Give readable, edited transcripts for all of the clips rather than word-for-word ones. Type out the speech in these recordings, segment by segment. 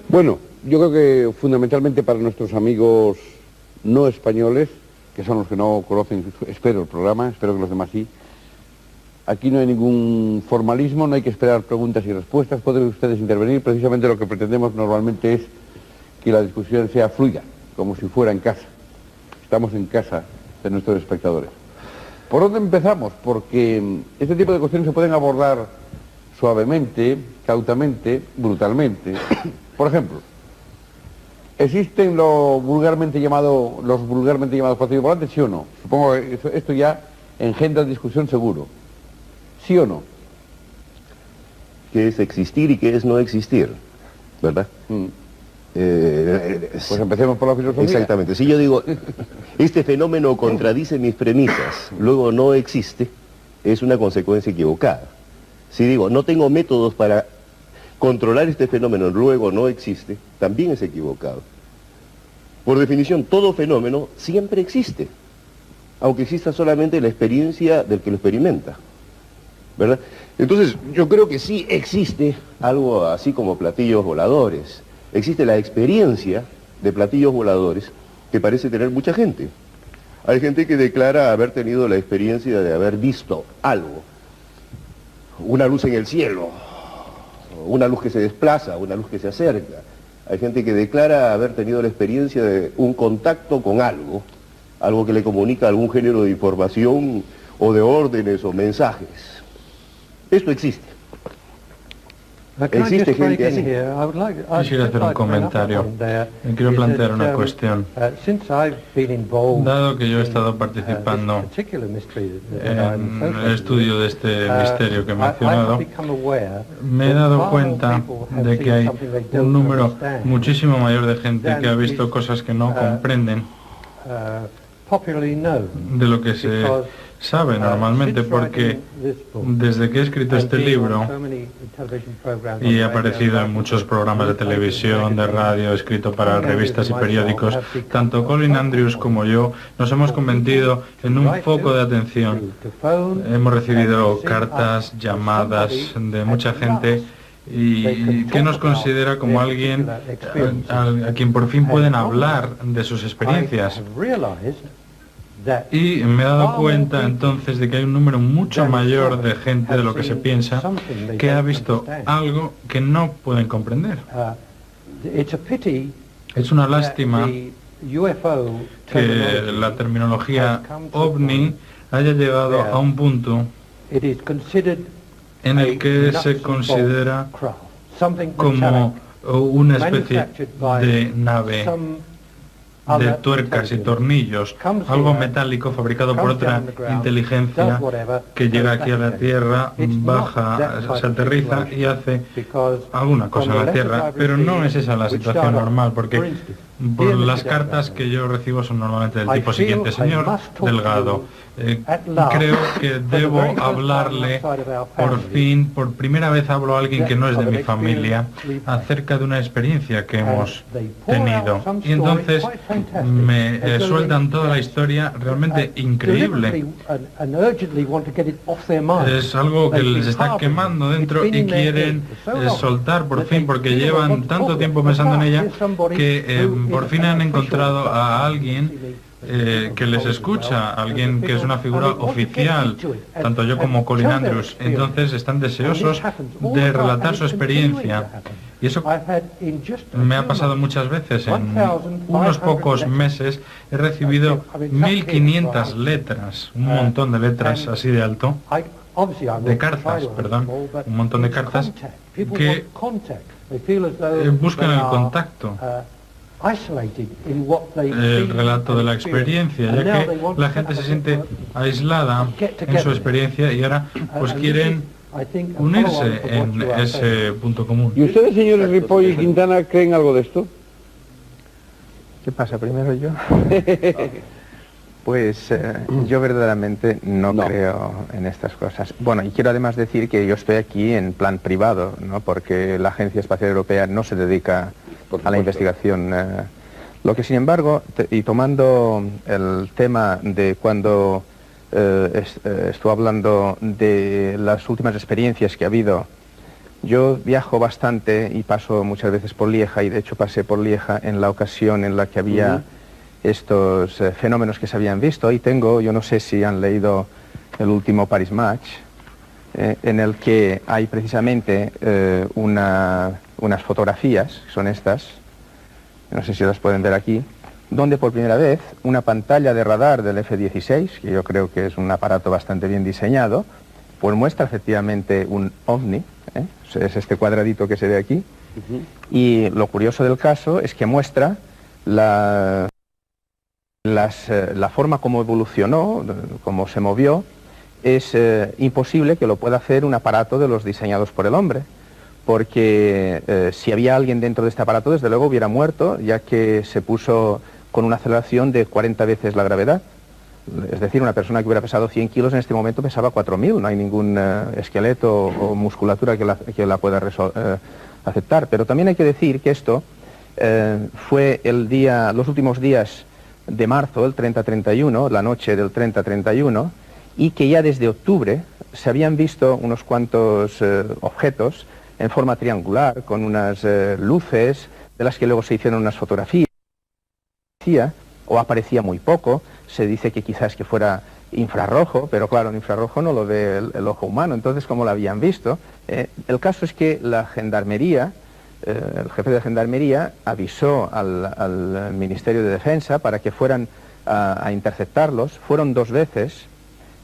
Bueno, yo creo que fundamentalmente para nuestros amigos no españoles, que son los que no conocen, espero el programa, espero que los demás sí, aquí no hay ningún formalismo, no hay que esperar preguntas y respuestas, pueden ustedes intervenir, precisamente lo que pretendemos normalmente es que la discusión sea fluida, como si fuera en casa. Estamos en casa de nuestros espectadores. ¿Por dónde empezamos? Porque este tipo de cuestiones se pueden abordar suavemente, cautamente, brutalmente. Por ejemplo, ¿existen los vulgarmente llamados platillos volantes, sí o no? Supongo que esto ya engendra discusión seguro. ¿Sí o no? ¿Qué es existir y qué es no existir? ¿Verdad? Pues empecemos por la filosofía. Exactamente. Si yo digo, este fenómeno contradice mis premisas, luego no existe, es una consecuencia equivocada. Si digo, no tengo métodos para controlar este fenómeno, luego no existe, también es equivocado. Por definición, todo fenómeno siempre existe, aunque exista solamente la experiencia del que lo experimenta, ¿verdad? Entonces, yo creo que sí existe algo así como platillos voladores. Existe la experiencia de platillos voladores que parece tener mucha gente. Hay gente que declara haber tenido la experiencia de haber visto algo, una luz en el cielo, una luz que se desplaza, una luz que se acerca. Hay gente que declara haber tenido la experiencia de un contacto con algo, algo que le comunica algún género de información o de órdenes o mensajes. Esto existe. Existe gente así. Quisiera hacer un comentario. Quiero plantear una cuestión. Dado que yo he estado participando en el estudio de este misterio que he mencionado, me he dado cuenta de que hay un número muchísimo mayor de gente que ha visto cosas que no comprenden de lo que se sabe normalmente, porque desde que he escrito este libro y he aparecido en muchos programas de televisión, de radio, escrito para revistas y periódicos, tanto Colin Andrews como yo nos hemos convertido en un foco de atención. Hemos recibido cartas, llamadas de mucha gente y que nos considera como alguien a quien por fin pueden hablar de sus experiencias. Y me he dado cuenta entonces de que hay un número mucho mayor de gente de lo que se piensa que ha visto algo que no pueden comprender. Es una lástima que la terminología ovni haya llegado a un punto en el que se considera como una especie de nave de tuercas y tornillos, algo metálico fabricado por otra inteligencia que llega aquí a la Tierra, baja, se aterriza y hace alguna cosa en la Tierra, pero no es esa la situación normal, porque por las cartas que yo recibo son normalmente del tipo siguiente: señor Delgado, creo que debo hablarle, por fin, por primera vez hablo a alguien que no es de mi familia, acerca de una experiencia que hemos tenido. Y entonces me sueltan toda la historia realmente increíble. Es algo que les está quemando dentro y quieren soltar por fin, porque llevan tanto tiempo pensando en ella que por fin han encontrado a alguien que les escucha, alguien que es una figura oficial, tanto yo como Colin Andrews. Entonces están deseosos de relatar su experiencia. Y eso me ha pasado muchas veces. En unos pocos meses he recibido 1500 letras, un montón de letras así de alto, de cartas, perdón, un montón de cartas que buscan el contacto, el relato de la experiencia, ya que la gente se siente aislada en su experiencia y ahora pues quieren unirse en ese punto común. ¿Y ustedes, señores Ripoll y Quintana, creen algo de esto? ¿Qué pasa, primero yo? Pues yo verdaderamente no creo en estas cosas. Bueno, y quiero además decir que yo estoy aquí en plan privado, ¿no? Porque la Agencia Espacial Europea no se dedica a la investigación. Lo que, sin embargo, y tomando el tema de cuando estuve hablando de las últimas experiencias que ha habido, yo viajo bastante y paso muchas veces por Lieja, y de hecho pasé por Lieja en la ocasión en la que había estos fenómenos que se habían visto, y tengo, yo no sé si han leído el último Paris Match, en el que hay precisamente unas fotografías, que son estas, no sé si las pueden ver aquí, donde por primera vez una pantalla de radar del F-16, que yo creo que es un aparato bastante bien diseñado, pues muestra efectivamente un ovni, es este cuadradito que se ve aquí, y lo curioso del caso es que muestra la forma como evolucionó, cómo se movió. Es imposible que lo pueda hacer un aparato de los diseñados por el hombre, porque si había alguien dentro de este aparato, desde luego hubiera muerto, ya que se puso con una aceleración de 40 veces la gravedad. Es decir, una persona que hubiera pesado 100 kilos en este momento pesaba 4.000, no hay ningún esqueleto o musculatura que la pueda aceptar. Pero también hay que decir que esto fue los últimos días de marzo, el 30-31, la noche del 30-31, y que ya desde octubre se habían visto unos cuantos objetos en forma triangular, con unas luces, de las que luego se hicieron unas fotografías, o aparecía muy poco. Se dice que quizás que fuera infrarrojo, pero claro, el infrarrojo no lo ve el ojo humano, entonces ¿cómo lo habían visto? El caso es que la gendarmería, el jefe de gendarmería avisó al Ministerio de Defensa para que fueran a interceptarlos. Fueron 2 veces.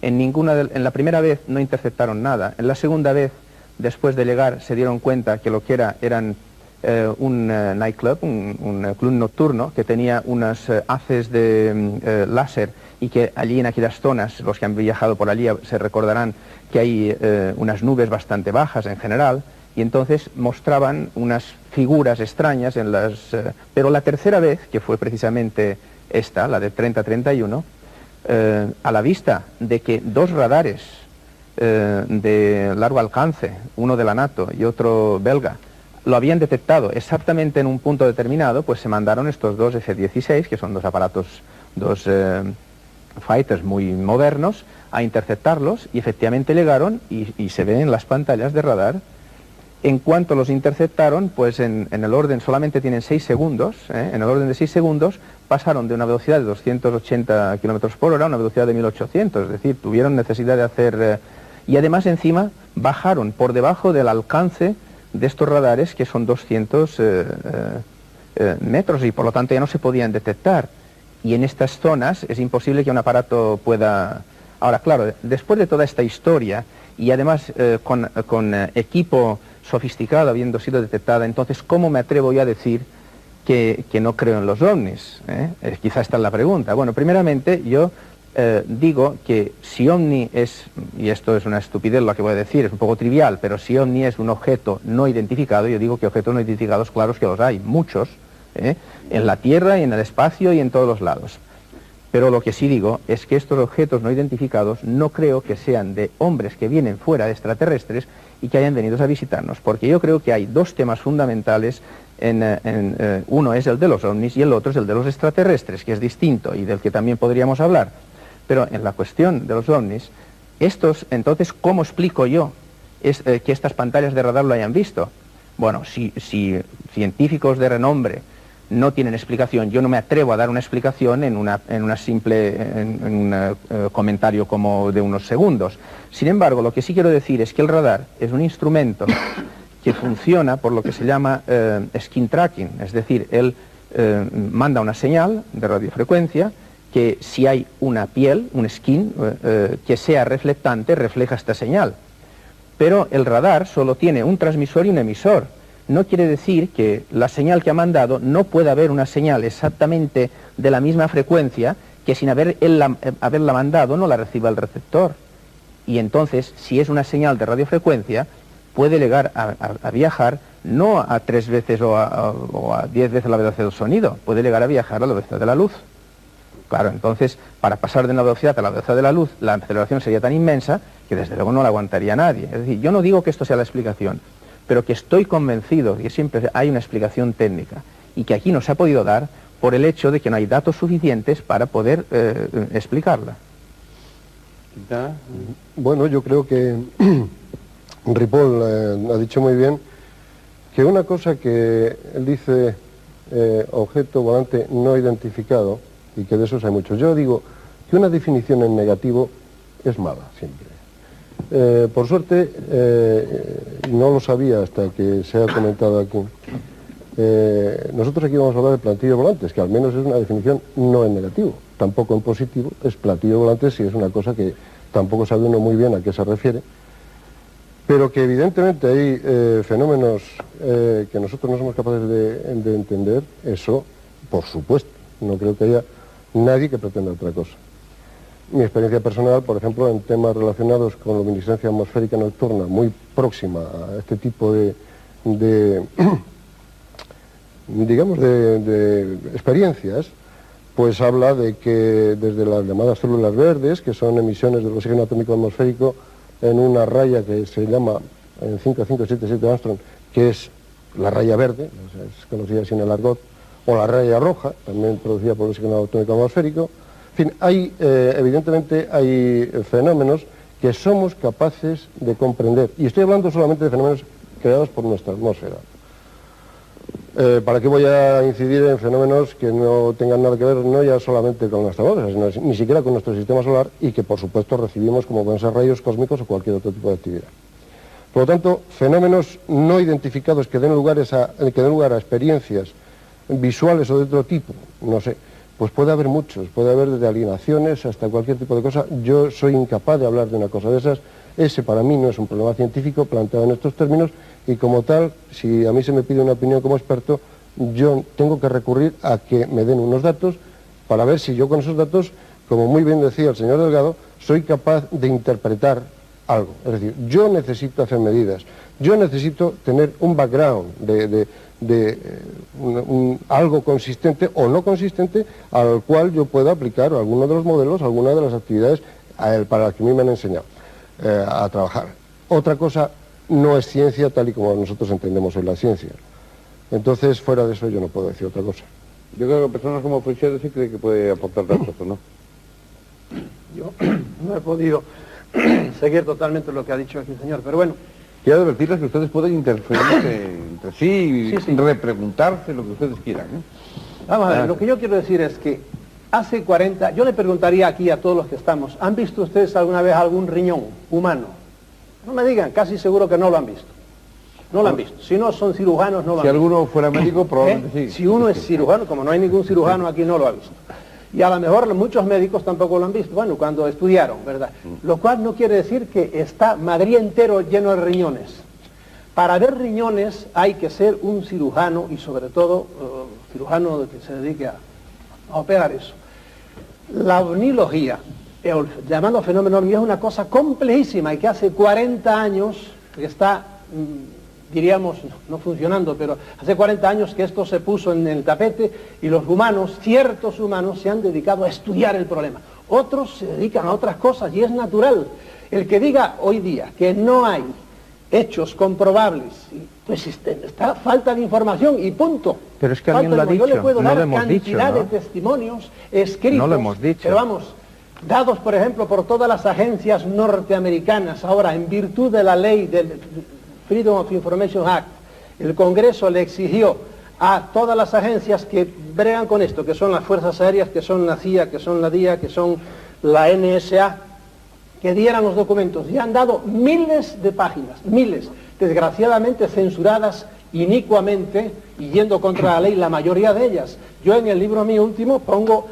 En la primera vez no interceptaron nada. En la segunda vez, después de llegar, se dieron cuenta que lo que eran un nightclub, un club nocturno, que tenía unas haces de láser, y que allí en aquellas zonas, los que han viajado por allí se recordarán que hay unas nubes bastante bajas en general, y entonces mostraban unas figuras extrañas pero la tercera vez, que fue precisamente esta, la de 30-31, a la vista de que 2 radares de largo alcance, uno de la NATO y otro belga, lo habían detectado exactamente en un punto determinado, pues se mandaron estos 2 F-16, que son 2 aparatos, 2 fighters muy modernos, a interceptarlos, y efectivamente llegaron y se ven en las pantallas de radar. En cuanto los interceptaron, pues en el orden, solamente tienen 6 segundos, en el orden de 6 segundos, pasaron de una velocidad de 280 kilómetros por hora a una velocidad de 1800, es decir, tuvieron necesidad de hacer... y además encima bajaron por debajo del alcance de estos radares, que son 200 metros, y por lo tanto ya no se podían detectar. Y en estas zonas es imposible que un aparato pueda... Ahora, claro, después de toda esta historia, y además con equipo sofisticado habiendo sido detectada, entonces, ¿cómo me atrevo yo a decir que no creo en los ovnis? Quizá esta es la pregunta. Bueno, primeramente, yo digo que si ovni es, y esto es una estupidez lo que voy a decir, es un poco trivial, pero si ovni es un objeto no identificado, yo digo que objetos no identificados, claros que los hay, muchos, en la Tierra y en el espacio y en todos los lados. Pero lo que sí digo es que estos objetos no identificados no creo que sean de hombres que vienen fuera de extraterrestres y que hayan venido a visitarnos, porque yo creo que hay 2 temas fundamentales, uno es el de los ovnis y el otro es el de los extraterrestres, que es distinto y del que también podríamos hablar. Pero en la cuestión de los ovnis, entonces, ¿cómo explico yo que estas pantallas de radar lo hayan visto? Bueno, si científicos de renombre no tienen explicación, yo no me atrevo a dar una explicación en un comentario como de unos segundos. Sin embargo, lo que sí quiero decir es que el radar es un instrumento que funciona por lo que se llama skin tracking, es decir, él manda una señal de radiofrecuencia que, si hay una piel, un skin, que sea reflectante, refleja esta señal. Pero el radar solo tiene un transmisor y un emisor. No quiere decir que la señal que ha mandado no pueda haber una señal exactamente de la misma frecuencia, que sin haberla mandado no la reciba el receptor. Y entonces, si es una señal de radiofrecuencia, puede llegar a viajar no a 3 veces o a 10 veces la velocidad del sonido, puede llegar a viajar a la velocidad de la luz. Claro, entonces, para pasar de una velocidad a la velocidad de la luz, la aceleración sería tan inmensa que desde luego no la aguantaría nadie. Es decir, yo no digo que esto sea la explicación, pero que estoy convencido que siempre hay una explicación técnica. y que aquí no se ha podido dar por el hecho de que no hay datos suficientes para poder explicarla. Bueno, yo creo que Ripoll ha dicho muy bien que una cosa que él dice objeto volante no identificado, y que de esos hay muchos. Yo digo que una definición en negativo es mala siempre. Por suerte, no lo sabía hasta que se ha comentado aquí, nosotros aquí vamos a hablar de platillos volantes, que al menos es una definición no en negativo, tampoco en positivo, es platillo volante si es una cosa que tampoco sabe uno muy bien a qué se refiere, pero que evidentemente hay fenómenos que nosotros no somos capaces de entender, eso por supuesto, no creo que haya nadie que pretenda otra cosa. Mi experiencia personal, por ejemplo, en temas relacionados con luminiscencia atmosférica nocturna, muy próxima a este tipo de digamos, de experiencias, pues habla de que desde las llamadas células verdes, que son emisiones del oxígeno atómico atmosférico en una raya que se llama en 5577 Armstrong, que es la raya verde, o sea, es conocida así en el argot, o la raya roja, también producida por el oxígeno atómico atmosférico. En fin, evidentemente hay fenómenos que somos capaces de comprender, y estoy hablando solamente de fenómenos creados por nuestra atmósfera. ¿Para qué voy a incidir en fenómenos que no tengan nada que ver, no ya solamente con nuestra atmósfera, sino ni siquiera con nuestro sistema solar, y que por supuesto recibimos como pueden ser rayos cósmicos o cualquier otro tipo de actividad? Por lo tanto, fenómenos no identificados que den lugar a experiencias visuales o de otro tipo, no sé, pues puede haber muchos, puede haber desde alienaciones hasta cualquier tipo de cosa. Yo soy incapaz de hablar de una cosa de esas. Ese para mí no es un problema científico planteado en estos términos, y como tal, si a mí se me pide una opinión como experto, yo tengo que recurrir a que me den unos datos para ver si yo con esos datos, como muy bien decía el señor Delgado, soy capaz de interpretar algo. Es decir, yo necesito hacer medidas, yo necesito tener un background algo consistente o no consistente al cual yo pueda aplicar alguno de los modelos, alguna de las actividades para las que a mí me han enseñado a trabajar. Otra cosa no es ciencia tal y como nosotros entendemos hoy la ciencia. Entonces, fuera de eso yo no puedo decir otra cosa. Yo creo que personas como Freixedo sí cree que puede aportar datos, ¿o no? Yo no he podido seguir totalmente lo que ha dicho aquí el señor, pero bueno. Quiero advertirles que ustedes pueden interferir entre sí y repreguntarse lo que ustedes quieran, ¿eh? Vamos a ver, lo que yo quiero decir es que hace 40, yo le preguntaría aquí a todos los que estamos, ¿han visto ustedes alguna vez algún riñón humano? No me digan, casi seguro que no lo han visto. No lo han visto. Si no son cirujanos, no lo han visto. Si alguno fuera médico, probablemente sí. Si uno es cirujano, como no hay ningún cirujano aquí, no lo ha visto. Y a lo mejor muchos médicos tampoco lo han visto, bueno, cuando estudiaron, ¿verdad? Lo cual no quiere decir que está Madrid entero lleno de riñones. Para ver riñones hay que ser un cirujano, y sobre todo cirujano que se dedique a operar eso. La ovnilogía, el llamado fenómeno ovni, es una cosa complejísima y que hace 40 años que está, diríamos, no funcionando, pero hace 40 años que esto se puso en el tapete, y los humanos, ciertos humanos, se han dedicado a estudiar el problema. Otros se dedican a otras cosas, y es natural. El que diga hoy día que no hay hechos comprobables, pues está falta de información y punto. Pero es que alguien lo ha dicho, yo le puedo no dar lo hemos dicho, cantidad ¿no? de testimonios escritos, no lo hemos dicho. pero vamos, dados por ejemplo por todas las agencias norteamericanas. Ahora, en virtud de la ley del Freedom of Information Act, el Congreso le exigió a todas las agencias que bregan con esto, que son las Fuerzas Aéreas, que son la CIA, que son la DIA, que son la NSA, que dieran los documentos, y han dado miles de páginas, miles, desgraciadamente censuradas inicuamente y yendo contra la ley la mayoría de ellas. Yo en el libro mío último pongo,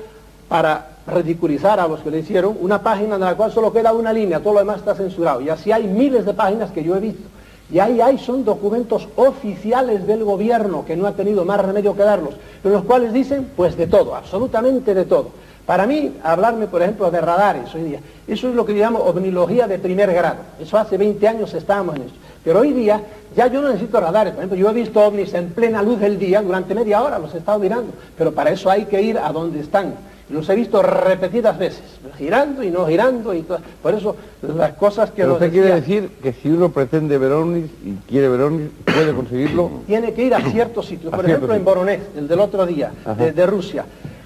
para ridiculizar a los que le hicieron, una página en la cual solo queda una línea, todo lo demás está censurado, y así hay miles de páginas que yo he visto. Y ahí son documentos oficiales del gobierno, que no ha tenido más remedio que darlos, en los cuales dicen, pues de todo, absolutamente de todo. Para mí, hablarme, por ejemplo, de radares hoy día, eso es lo que yo llamo ovnilogía de primer grado. Eso hace 20 años estábamos en eso. Pero hoy día, ya yo no necesito radares. Por ejemplo, yo he visto ovnis en plena luz del día, durante media hora los he estado mirando. Pero para eso hay que ir a donde están. Los he visto repetidas veces, girando y no girando y todo. Por eso las cosas que Pero nos usted decía, quiere decir que si uno pretende ver ovnis y quiere ver ovnis, puede conseguirlo. tiene que ir a ciertos sitios, A por ciertos ejemplo en sitios. Voronezh, el del otro día, Ajá. de Rusia,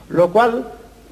lo cual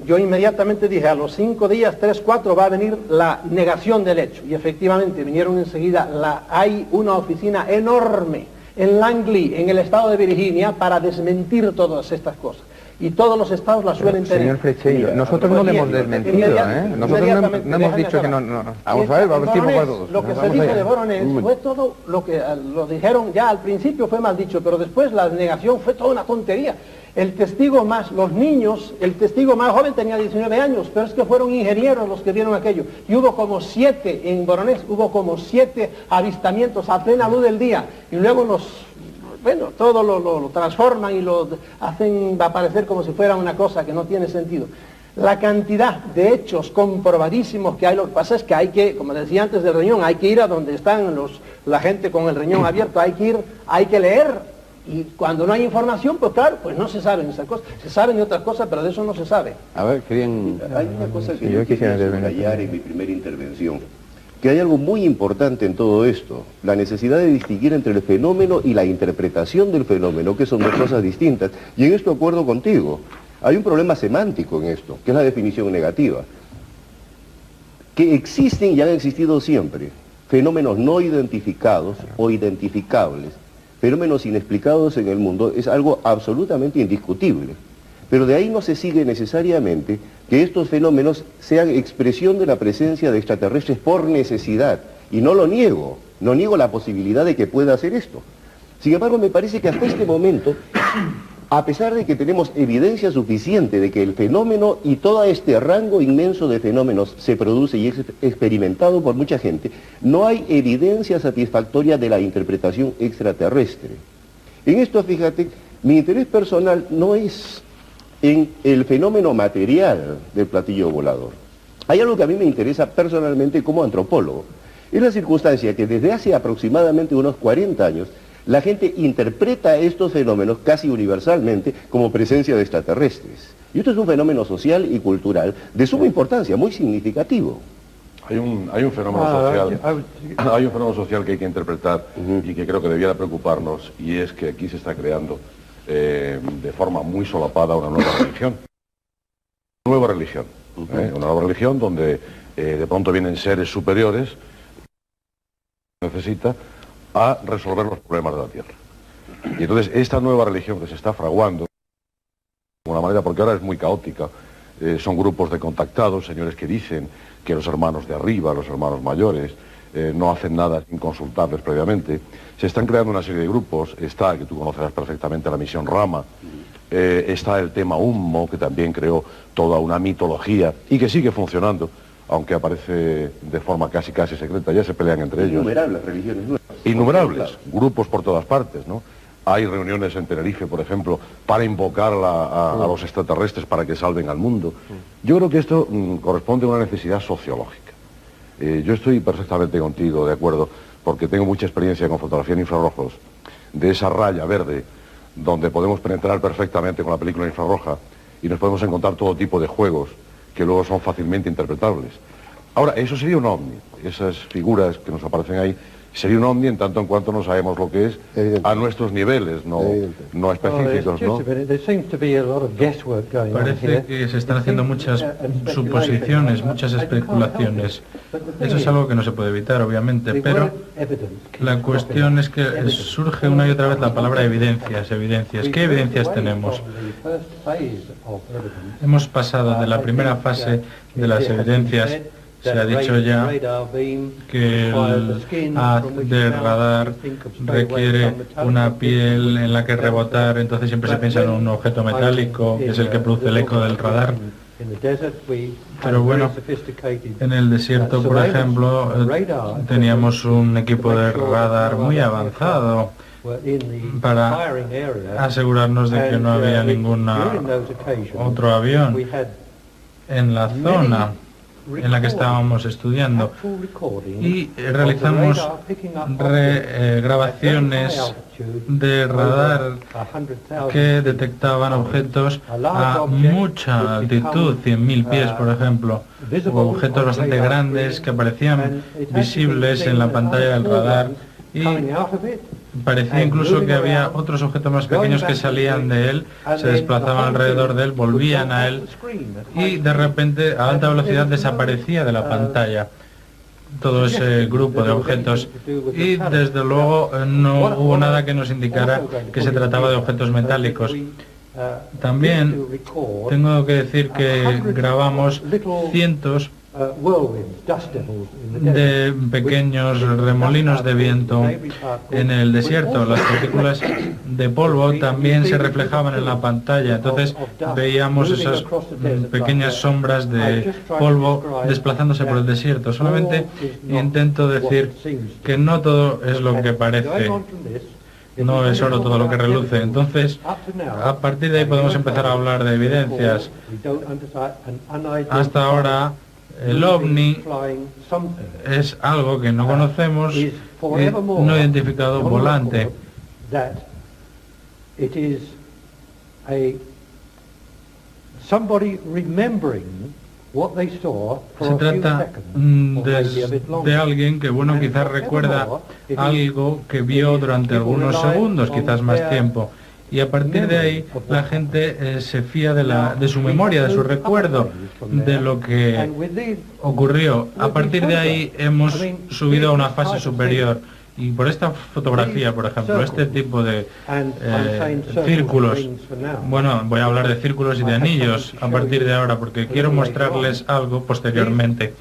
yo inmediatamente dije, a los 5 días, 3, 4 va a venir la negación del hecho, y efectivamente vinieron enseguida, hay una oficina enorme en Langley, en el estado de Virginia, para desmentir todas estas cosas. Y todos los estados la suelen tener. Señor Frecheiro, nosotros no le hemos desmentido, ¿eh? Nosotros no hemos dicho que no... Vamos a ver, vamos a tiempo para todos. Lo que se Vamos dijo allá. de Voronezh fue todo lo que lo dijeron, ya al principio fue mal dicho, pero después la negación fue toda una tontería. El testigo más, los niños, el testigo más joven tenía 19 años, pero es que fueron ingenieros los que vieron aquello. Y hubo como 7, en Voronezh hubo como 7 avistamientos a plena luz del día. Y luego bueno, todo lo transforman y lo hacen aparecer como si fuera una cosa que no tiene sentido. La cantidad de hechos comprobadísimos que hay, lo que pasa es que hay que, como decía antes del riñón, hay que ir a donde están la gente con el riñón abierto, hay que leer. Y cuando no hay información, pues claro, pues no se saben esas cosas. Se saben de otras cosas, pero de eso no se sabe. A ver, querían... Hay una cosa que yo yo quisiera quisiera subrayar en mi primera intervención, que hay algo muy importante en todo esto, la necesidad de distinguir entre el fenómeno y la interpretación del fenómeno, que son dos cosas distintas, y en esto acuerdo contigo. Hay un problema semántico en esto, que es la definición negativa. Que existen y han existido siempre fenómenos no identificados o identificables, fenómenos inexplicados en el mundo, es algo absolutamente indiscutible. Pero de ahí no se sigue necesariamente que estos fenómenos sean expresión de la presencia de extraterrestres por necesidad. Y no lo niego, no niego la posibilidad de que pueda hacer esto. Sin embargo, me parece que hasta este momento, a pesar de que tenemos evidencia suficiente de que el fenómeno y todo este rango inmenso de fenómenos se produce y es experimentado por mucha gente, no hay evidencia satisfactoria de la interpretación extraterrestre. En esto, fíjate, mi interés personal no es en el fenómeno material del platillo volador. Hay algo que a mí me interesa personalmente como antropólogo. Es la circunstancia que desde hace aproximadamente unos 40 años la gente interpreta estos fenómenos casi universalmente como presencia de extraterrestres. Y esto es un fenómeno social y cultural de suma importancia, muy significativo. Hay un fenómeno social, hay un fenómeno social que hay que interpretar y que creo que debiera preocuparnos, y es que aquí se está creando de forma muy solapada una nueva religión. Una nueva religión donde de pronto vienen seres superiores que necesita a resolver los problemas de la Tierra. Y entonces esta nueva religión que se está fraguando de alguna manera, porque ahora es muy caótica, son grupos de contactados, señores que dicen que los hermanos de arriba, los hermanos mayores, no hacen nada sin consultarles previamente. Se están creando una serie de grupos, está, que tú conocerás perfectamente, la misión Rama, está el tema Hummo, que también creó toda una mitología y que sigue funcionando, aunque aparece de forma casi secreta, ya se pelean entre ellos. Innumerables religiones nuevas. Innumerables, grupos por todas partes, ¿no? Hay reuniones en Tenerife, por ejemplo, para invocar a los extraterrestres para que salven al mundo. Yo creo que esto corresponde a una necesidad sociológica. Yo estoy perfectamente contigo, de acuerdo, porque tengo mucha experiencia con fotografía en infrarrojos, de esa raya verde, donde podemos penetrar perfectamente con la película infrarroja y nos podemos encontrar todo tipo de juegos que luego son fácilmente interpretables. Ahora, eso sería un ovni, esas figuras que nos aparecen ahí, sería un ovni en tanto en cuanto no sabemos lo que es a nuestros niveles, no específicos, ¿no? Parece que se están haciendo muchas suposiciones, muchas especulaciones. Eso es algo que no se puede evitar, obviamente, pero la cuestión es que surge una y otra vez la palabra evidencias. ¿Qué evidencias tenemos? Hemos pasado de la primera fase de las evidencias. Se ha dicho ya que el haz del radar requiere una piel en la que rebotar, entonces siempre se piensa en un objeto metálico, que es el que produce el eco del radar. Pero bueno, en el desierto, por ejemplo, teníamos un equipo de radar muy avanzado para asegurarnos de que no había ningún otro avión en la zona. en la que estábamos estudiando y realizamos grabaciones de radar que detectaban objetos a mucha altitud, 100.000 pies por ejemplo, o objetos bastante grandes que aparecían visibles en la pantalla del radar, y parecía incluso que había otros objetos más pequeños que salían de él, se desplazaban alrededor de él, volvían a él y de repente a alta velocidad desaparecía de la pantalla todo ese grupo de objetos, y desde luego no hubo nada que nos indicara que se trataba de objetos metálicos. También tengo que decir que grabamos cientos de pequeños remolinos de viento en el desierto. Las partículas de polvo también se reflejaban en la pantalla, entonces veíamos esas pequeñas sombras de polvo desplazándose por el desierto. Solamente intento decir que no todo es lo que parece, no es oro todo lo que reluce. Entonces, a partir de ahí podemos empezar a hablar de evidencias. Hasta ahora, el ovni es algo que no conocemos, no identificado volante. Se trata de alguien que, bueno, quizás recuerda algo que vio durante algunos segundos, quizás más tiempo. Y a partir de ahí la gente se fía de su memoria, de su recuerdo, de lo que ocurrió. A partir de ahí hemos subido a una fase superior. Y por esta fotografía, por ejemplo, este tipo de círculos, bueno, voy a hablar de círculos y de anillos a partir de ahora, porque quiero mostrarles algo posteriormente,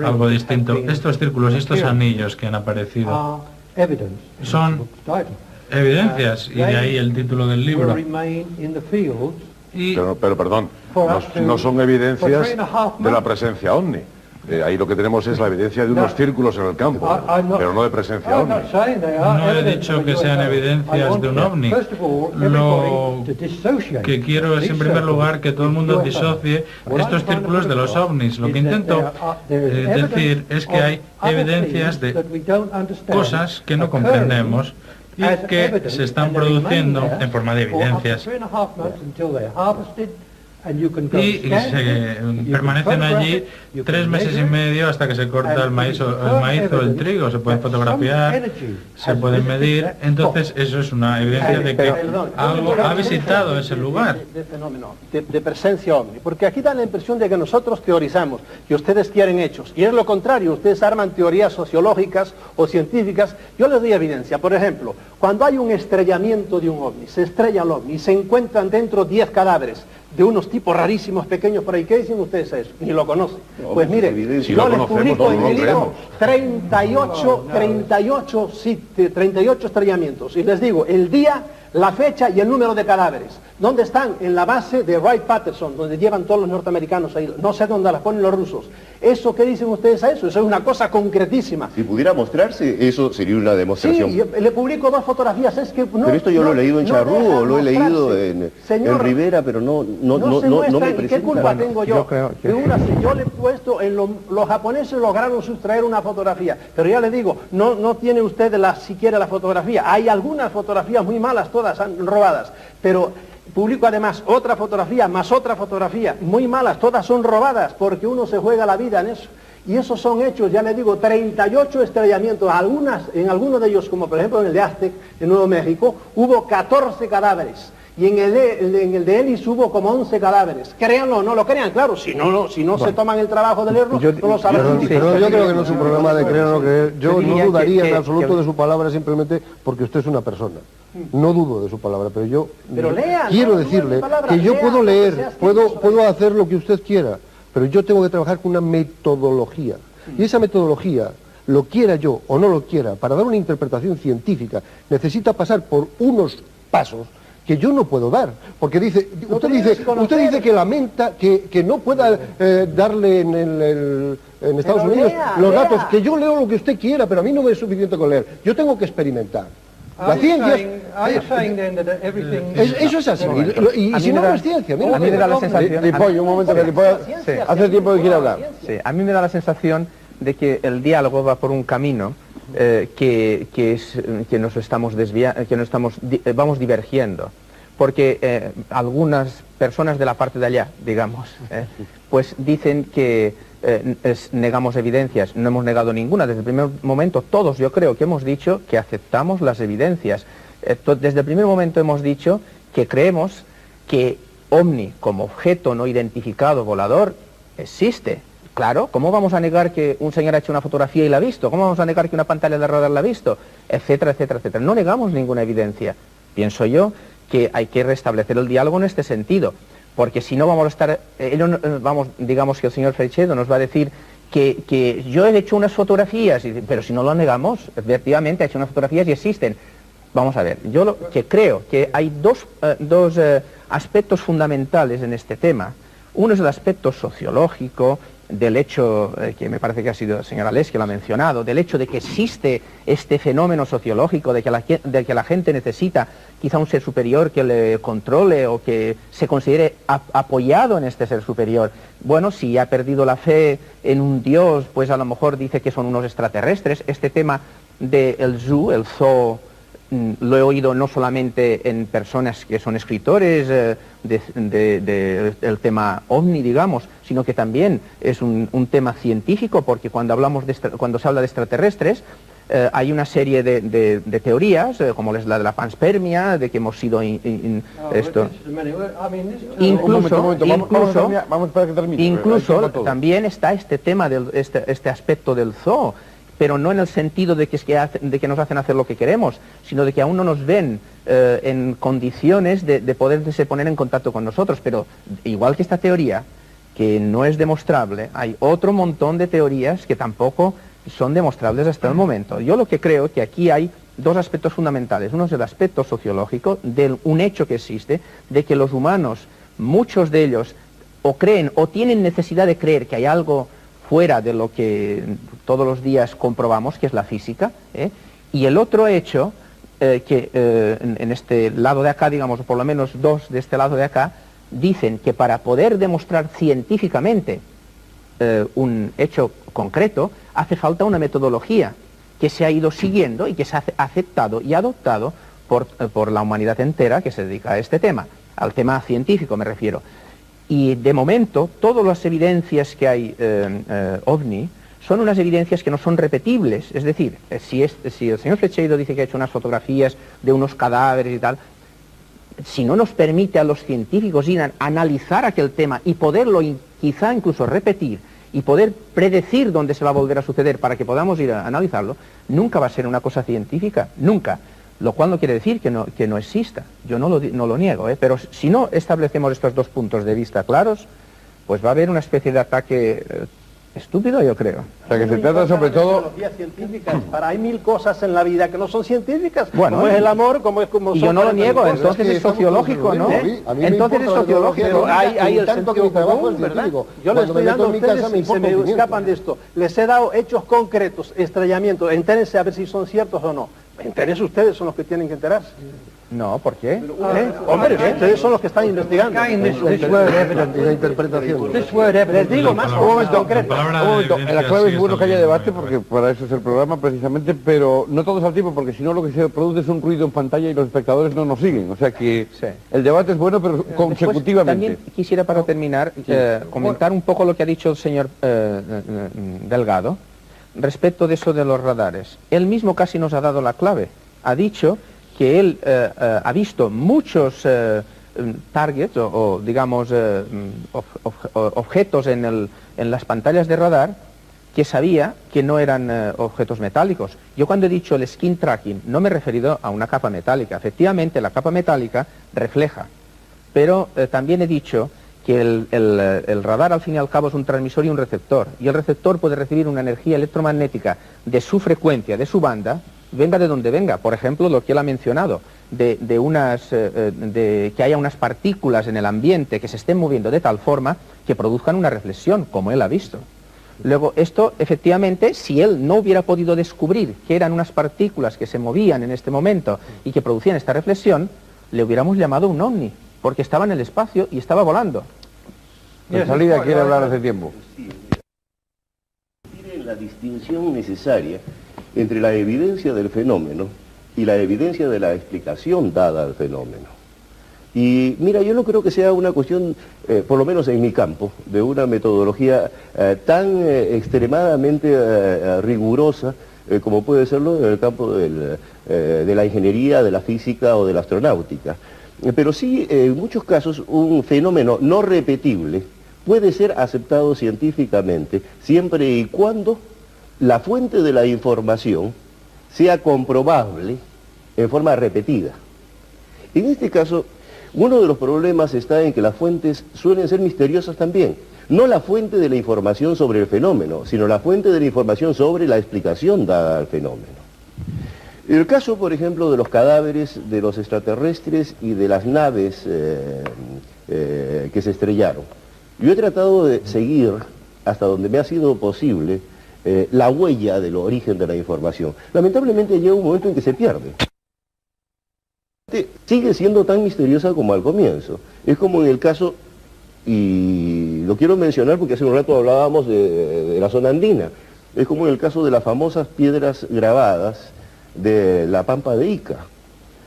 algo distinto. Estos círculos y estos anillos que han aparecido son evidencias, y de ahí el título del libro. Pero perdón, no son evidencias de la presencia ovni. Ahí lo que tenemos es la evidencia de unos círculos en el campo, pero no de presencia ovni. No he dicho que sean evidencias de un ovni. Lo que quiero es, en primer lugar, que todo el mundo disocie estos círculos de los ovnis. Lo que intento decir es que hay evidencias de cosas que no comprendemos y que se están produciendo en forma de evidencias. Y se permanecen allí 3 meses y medio hasta que se corta el maíz o el trigo. Se pueden fotografiar, se pueden medir. Entonces eso es una evidencia de que algo ha visitado ese lugar. De fenómeno, de presencia ovni. Porque aquí da la impresión de que nosotros teorizamos y ustedes quieren hechos. Y es lo contrario, ustedes arman teorías sociológicas o científicas. Yo les doy evidencia. Por ejemplo, cuando hay un estrellamiento de un ovni, se estrella el ovni y se encuentran dentro 10 cadáveres de unos tipos rarísimos pequeños por ahí. ¿Qué dicen ustedes a eso? Ni lo conocen. No, pues mire, si yo lo les publico en mi libro 38 38 estrellamientos. Y les digo el día, la fecha y el número de cadáveres. ¿Dónde están? En la base de Wright-Patterson, donde llevan todos los norteamericanos ahí. No sé dónde las ponen los rusos. ¿Eso qué dicen ustedes a eso? Eso es una cosa concretísima. Si pudiera mostrarse, eso sería una demostración. Sí, le publico 2 fotografías. Es que no, pero esto yo lo he leído en Charrúa, lo he leído en Rivera, pero no me presenta. ¿Qué culpa tengo yo? Yo le he puesto, los japoneses lograron sustraer una fotografía, pero ya le digo, no tiene usted siquiera la fotografía. Hay algunas fotografías muy malas, todas robadas, pero publico además otra fotografía, más otra fotografía, muy malas, todas son robadas, porque uno se juega la vida en eso. Y esos son hechos, ya le digo, 38 estrellamientos. En algunos de ellos, como por ejemplo en el de Aztec, en Nuevo México, hubo 14 cadáveres. Y en el de Ellis hubo como 11 cadáveres. Créanlo o no lo crean, claro, si no se toman el trabajo de leerlo, no lo sabrán. Pero yo creo que no es un problema de creer o no creer. Yo no dudaría en absoluto de su palabra, simplemente porque usted es una persona. No dudo de su palabra, pero yo quiero decirle que yo puedo leer, puedo hacer lo que usted quiera, pero yo tengo que trabajar con una metodología. Y esa metodología, lo quiera yo o no lo quiera, para dar una interpretación científica, necesita pasar por unos pasos que yo no puedo dar, porque usted dice que lamenta que no pueda darle en Estados Unidos los datos, que yo leo lo que usted quiera, pero a mí no me es suficiente con leer, yo tengo que experimentar. La ciencia es... Eso es así. Y si no, no es ciencia. A mí me da la sensación... Ripoll, un momento que Ripoll hace tiempo que quiere hablar. Sí, a mí me da la sensación de que el diálogo va por un camino que nos estamos vamos divergiendo. Porque algunas personas de la parte de allá, digamos, pues dicen que negamos evidencias. No hemos negado ninguna. Desde el primer momento, todos yo creo que hemos dicho que aceptamos las evidencias. Desde el primer momento hemos dicho que creemos que OVNI como objeto no identificado volador existe. Claro, ¿cómo vamos a negar que un señor ha hecho una fotografía y la ha visto? ¿Cómo vamos a negar que una pantalla de radar la ha visto? Etcétera, etcétera, etcétera. No negamos ninguna evidencia. Pienso yo que hay que restablecer el diálogo en este sentido, porque si no vamos a estar, digamos que el señor Freixedo nos va a decir que yo he hecho unas fotografías, pero si no lo negamos, efectivamente ha hecho unas fotografías y existen. Vamos a ver, yo creo que hay dos aspectos fundamentales en este tema. Uno es el aspecto sociológico, del hecho, que me parece que ha sido el señor Alés que lo ha mencionado, del hecho de que existe este fenómeno sociológico, de que la gente necesita quizá un ser superior que le controle o que se considere apoyado en este ser superior. Bueno, si ha perdido la fe en un dios, pues a lo mejor dice que son unos extraterrestres. Este tema del zoo, el zoo, lo he oído no solamente en personas que son escritores del tema OVNI, digamos, sino que también es un tema científico, porque cuando se habla de extraterrestres, hay una serie de teorías, como es la de la panspermia, de que hemos sido incluso también está este tema este aspecto del zoo, pero no en el sentido de que nos hacen hacer lo que queremos, sino de que aún no nos ven en condiciones de poderse poner en contacto con nosotros. Pero igual que esta teoría, que no es demostrable, hay otro montón de teorías que tampoco son demostrables hasta el momento. Yo lo que creo es que aquí hay dos aspectos fundamentales. Uno es el aspecto sociológico, de un hecho que existe, de que los humanos, muchos de ellos, o creen o tienen necesidad de creer que hay algo fuera de lo que todos los días comprobamos, que es la física, y el otro hecho, que en este lado de acá, digamos, o por lo menos dos de este lado de acá, dicen que para poder demostrar científicamente un hecho concreto, hace falta una metodología que se ha ido siguiendo y que se ha aceptado y adoptado por la humanidad entera que se dedica a este tema, al tema científico me refiero. Y de momento, todas las evidencias que hay OVNI son unas evidencias que no son repetibles. Es decir, si el señor Freixedo dice que ha hecho unas fotografías de unos cadáveres y tal, si no nos permite a los científicos ir a analizar aquel tema y poderlo quizá incluso repetir y poder predecir dónde se va a volver a suceder para que podamos ir a analizarlo, nunca va a ser una cosa científica, nunca. Lo cual no quiere decir que no exista, yo no lo niego, pero si no establecemos estos dos puntos de vista claros, pues va a haber una especie de ataque estúpido, yo creo. O sea, que se trata sobre todo... Hay mil cosas en la vida que no son científicas, bueno, como es el amor, como es como... Y yo no lo niego, entonces es sociológico, ¿no? Entonces es sociológico, hay el sentido común, ¿verdad? Yo les estoy dando a ustedes, se me escapan de esto, les he dado hechos concretos, estrellamientos, entérense a ver si son ciertos o no. Entérense ustedes, son los que tienen que enterarse. No, ¿por qué? Hombre, ustedes son los que están investigando. La interpretación. Les digo más concreto. La clave es bueno que haya debate, porque para eso es el programa precisamente, pero no todos al tiempo, porque si no lo que se produce es un ruido en pantalla y los espectadores no nos siguen. O sea que el debate es bueno, pero consecutivamente. También quisiera, para terminar, comentar un poco lo que ha dicho el señor Delgado respecto de eso de los radares. Él mismo casi nos ha dado la clave. Ha dicho que él ha visto muchos targets o digamos objetos en las pantallas de radar que sabía que no eran objetos metálicos. Yo cuando he dicho el skin tracking no me he referido a una capa metálica. Efectivamente la capa metálica refleja, pero también he dicho que el radar al fin y al cabo es un transmisor y un receptor, y el receptor puede recibir una energía electromagnética de su frecuencia, de su banda, venga de donde venga. Por ejemplo, lo que él ha mencionado, de que haya unas partículas en el ambiente que se estén moviendo de tal forma que produzcan una reflexión, como él ha visto. Luego, esto, efectivamente, si él no hubiera podido descubrir que eran unas partículas que se movían en este momento y que producían esta reflexión, le hubiéramos llamado un ovni, porque estaba en el espacio y estaba volando. Salida quiere hablar hace tiempo. Tiene la distinción necesaria entre la evidencia del fenómeno y la evidencia de la explicación dada al fenómeno. Y mira, yo no creo que sea una cuestión, por lo menos en mi campo, de una metodología tan extremadamente rigurosa como puede serlo en el campo de la ingeniería, de la física o de la astronáutica. Pero sí, en muchos casos, un fenómeno no repetible puede ser aceptado científicamente siempre y cuando la fuente de la información sea comprobable en forma repetida. En este caso, uno de los problemas está en que las fuentes suelen ser misteriosas también. No la fuente de la información sobre el fenómeno, sino la fuente de la información sobre la explicación dada al fenómeno. El caso, por ejemplo, de los cadáveres de los extraterrestres y de las naves que se estrellaron. Yo he tratado de seguir, hasta donde me ha sido posible, la huella del origen de la información. Lamentablemente llega un momento en que se pierde. Sigue siendo tan misteriosa como al comienzo. Es como en el caso, y lo quiero mencionar porque hace un rato hablábamos de la zona andina, es como en el caso de las famosas piedras grabadas de la Pampa de Ica.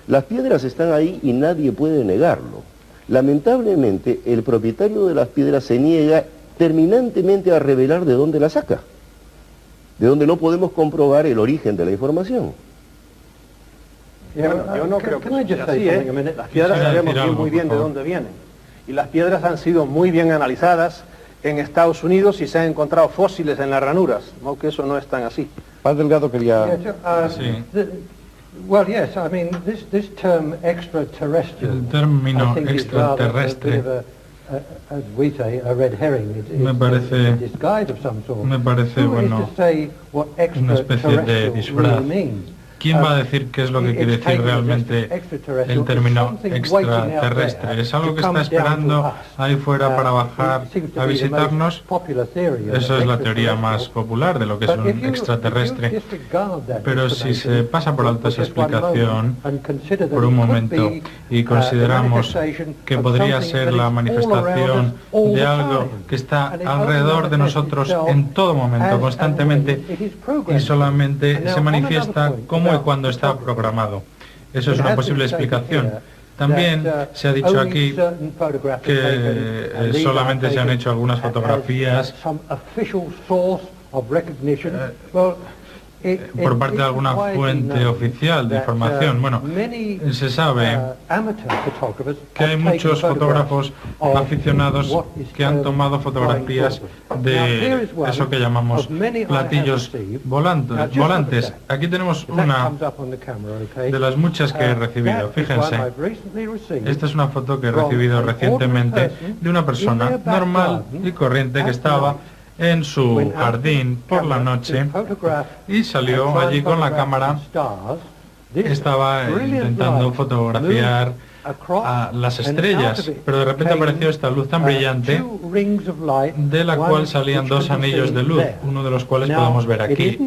Las piedras están ahí y nadie puede negarlo. Lamentablemente, el propietario de las piedras se niega terminantemente a revelar de dónde las saca, de dónde no podemos comprobar el origen de la información. Yo no creo que sea así, ¿eh? Las piedras sabemos muy bien de dónde vienen. Y las piedras han sido muy bien analizadas en Estados Unidos y se han encontrado fósiles en las ranuras, ¿no? Que eso no es tan así. Paz Delgado quería... Well, yes, I mean, this term extraterrestrial, el término extraterrestre me parece, bueno, una especie de disfraz. ¿Quién va a decir qué es lo que quiere decir realmente el término extraterrestre? ¿Es algo que está esperando ahí fuera para bajar a visitarnos? Esa es la teoría más popular de lo que es un extraterrestre. Pero si se pasa por alto esa explicación por un momento y consideramos que podría ser la manifestación de algo que está alrededor de nosotros en todo momento, constantemente, y solamente se manifiesta como y cuando está programado. Eso es una posible explicación. También se ha dicho aquí que solamente se han hecho algunas fotografías por parte de alguna fuente oficial de información. Bueno, se sabe que hay muchos fotógrafos aficionados que han tomado fotografías de eso que llamamos platillos volantes. Aquí tenemos una de las muchas que he recibido. Fíjense, esta es una foto que he recibido recientemente de una persona normal y corriente que estaba en su jardín por la noche y salió allí con la cámara. Estaba intentando fotografiar a las estrellas, pero de repente apareció esta luz tan brillante de la cual salían dos anillos de luz, uno de los cuales podemos ver aquí.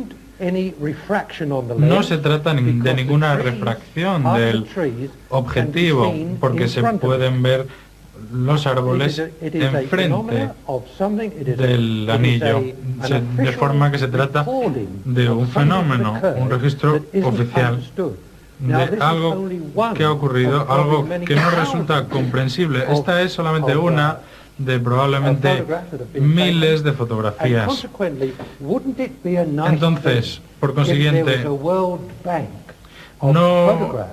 No se trata de ninguna refracción del objetivo, porque se pueden ver los árboles enfrente del anillo, de forma que se trata de un fenómeno, un registro oficial de algo que ha ocurrido, algo que no resulta comprensible. Esta es solamente una de probablemente miles de fotografías. Entonces, por consiguiente, no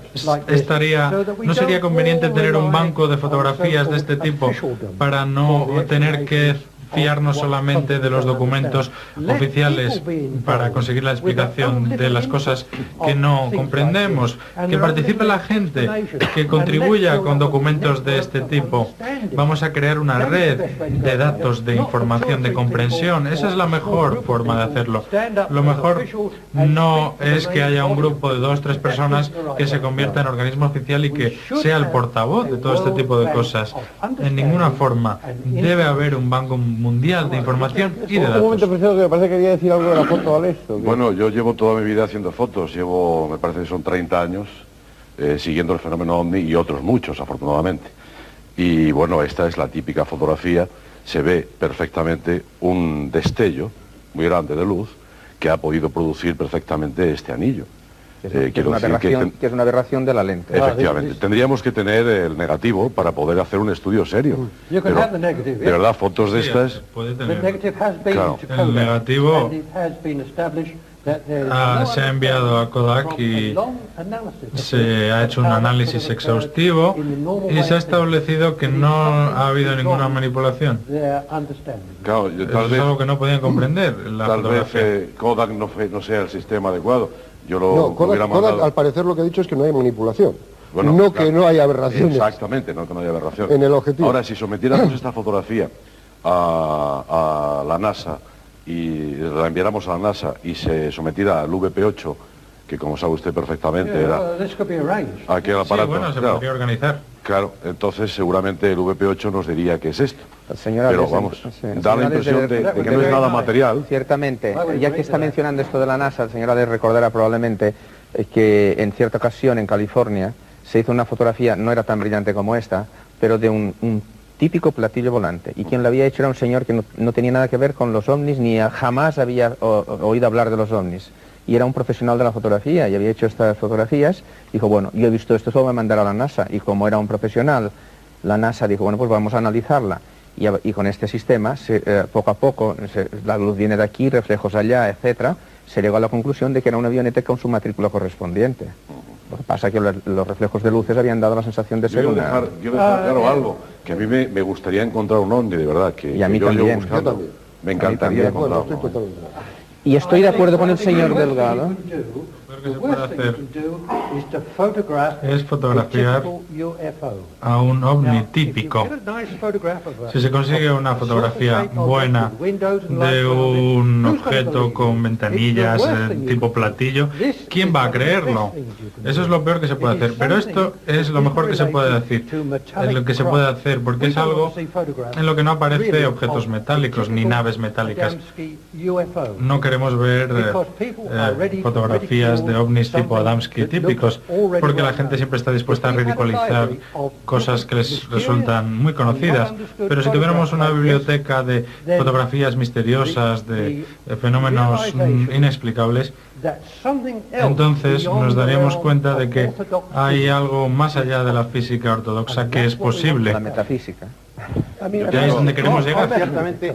sería conveniente tener un banco de fotografías de este tipo para no tener que fiarnos solamente de los documentos oficiales para conseguir la explicación de las cosas que no comprendemos. Que participe la gente, que contribuya con documentos de este tipo. Vamos a crear una red de datos de información, de comprensión. Esa es la mejor forma de hacerlo. Lo mejor no es que haya un grupo de 2 o 3 personas que se convierta en organismo oficial y que sea el portavoz de todo este tipo de cosas. En ninguna forma. Debe haber un banco mundial de información y de Un momento, datos. profesor, que me parece que quería decir algo de la foto, Alex. ¿O qué? Bueno, yo llevo toda mi vida haciendo fotos, me parece que son 30 años, siguiendo el fenómeno OVNI y otros muchos, afortunadamente. Y bueno, esta es la típica fotografía, se ve perfectamente un destello muy grande de luz que ha podido producir perfectamente este anillo. Que es una aberración de la lente. Efectivamente, tendríamos que tener el negativo para poder hacer un estudio serio. You can Pero, have the negative, de yeah. verdad, fotos de Sí, estas... puede The tener. negative has been Claro. to El Kodak, negativo and it has been established that there is se ha enviado a Kodak y se ha hecho un análisis exhaustivo y se ha establecido que no ha habido ninguna manipulación. Claro, Eso tal es vez, algo que no podían comprender la tal vez fotografía. Kodak no sea el sistema adecuado. Yo lo No, hubiera Kodak, mandado... al parecer lo que ha dicho es que no hay manipulación. Bueno, no claro. que no hay aberraciones. Exactamente, no que no haya aberración. En el objetivo. Ahora, si sometiéramos esta fotografía a la NASA y la enviáramos a la NASA y se sometiera al VP8, que como sabe usted perfectamente era aquel Sí, aparato, bueno, se claro, podría organizar. claro, entonces seguramente el VP8 nos diría qué es esto. Señora, Pero desde- vamos, sí, da la señora, impresión desde- de que no es nada material. Ciertamente, ya que está mencionando esto de la NASA, el señor Ades recordará probablemente que en cierta ocasión en California se hizo una fotografía, no era tan brillante como esta, pero de un típico platillo volante. Y quien lo había hecho era un señor que no tenía nada que ver con los ovnis, ni jamás había oído hablar de los ovnis. Y era un profesional de la fotografía y había hecho estas fotografías. Dijo, bueno, yo he visto esto, lo voy a mandar a la NASA. Y como era un profesional, la NASA dijo, bueno, pues vamos a analizarla. Y con este sistema, poco a poco, la luz viene de aquí, reflejos allá, etcétera, se llegó a la conclusión de que era una avioneta con su matrícula correspondiente. Lo que pasa es que los reflejos de luces habían dado la sensación de ser Quiero una... dejar claro algo, que a mí me gustaría encontrar un ovni, de verdad, que, Y a mí que yo llevo también. buscando. Yo también. Me encantaría Bueno, encontrarlo. estoy totalmente de acuerdo. Y estoy de acuerdo con el señor Delgado. Lo que se puede hacer es fotografiar a un ovni típico. Si se consigue una fotografía buena de un objeto con ventanillas tipo platillo, ¿quién va a creerlo? Eso es lo peor que se puede hacer. Pero esto es lo mejor que se puede decir, es lo que se puede hacer, porque es algo en lo que no aparece objetos metálicos ni naves metálicas. No queremos ver fotografías de ovnis tipo Adamski típicos, porque la gente siempre está dispuesta a ridiculizar cosas que les resultan muy conocidas. Pero si tuviéramos una biblioteca de fotografías misteriosas, de fenómenos inexplicables, entonces nos daríamos cuenta de que hay algo más allá de la física ortodoxa que es posible. La metafísica. Y ahí es donde queremos llegar. Ciertamente,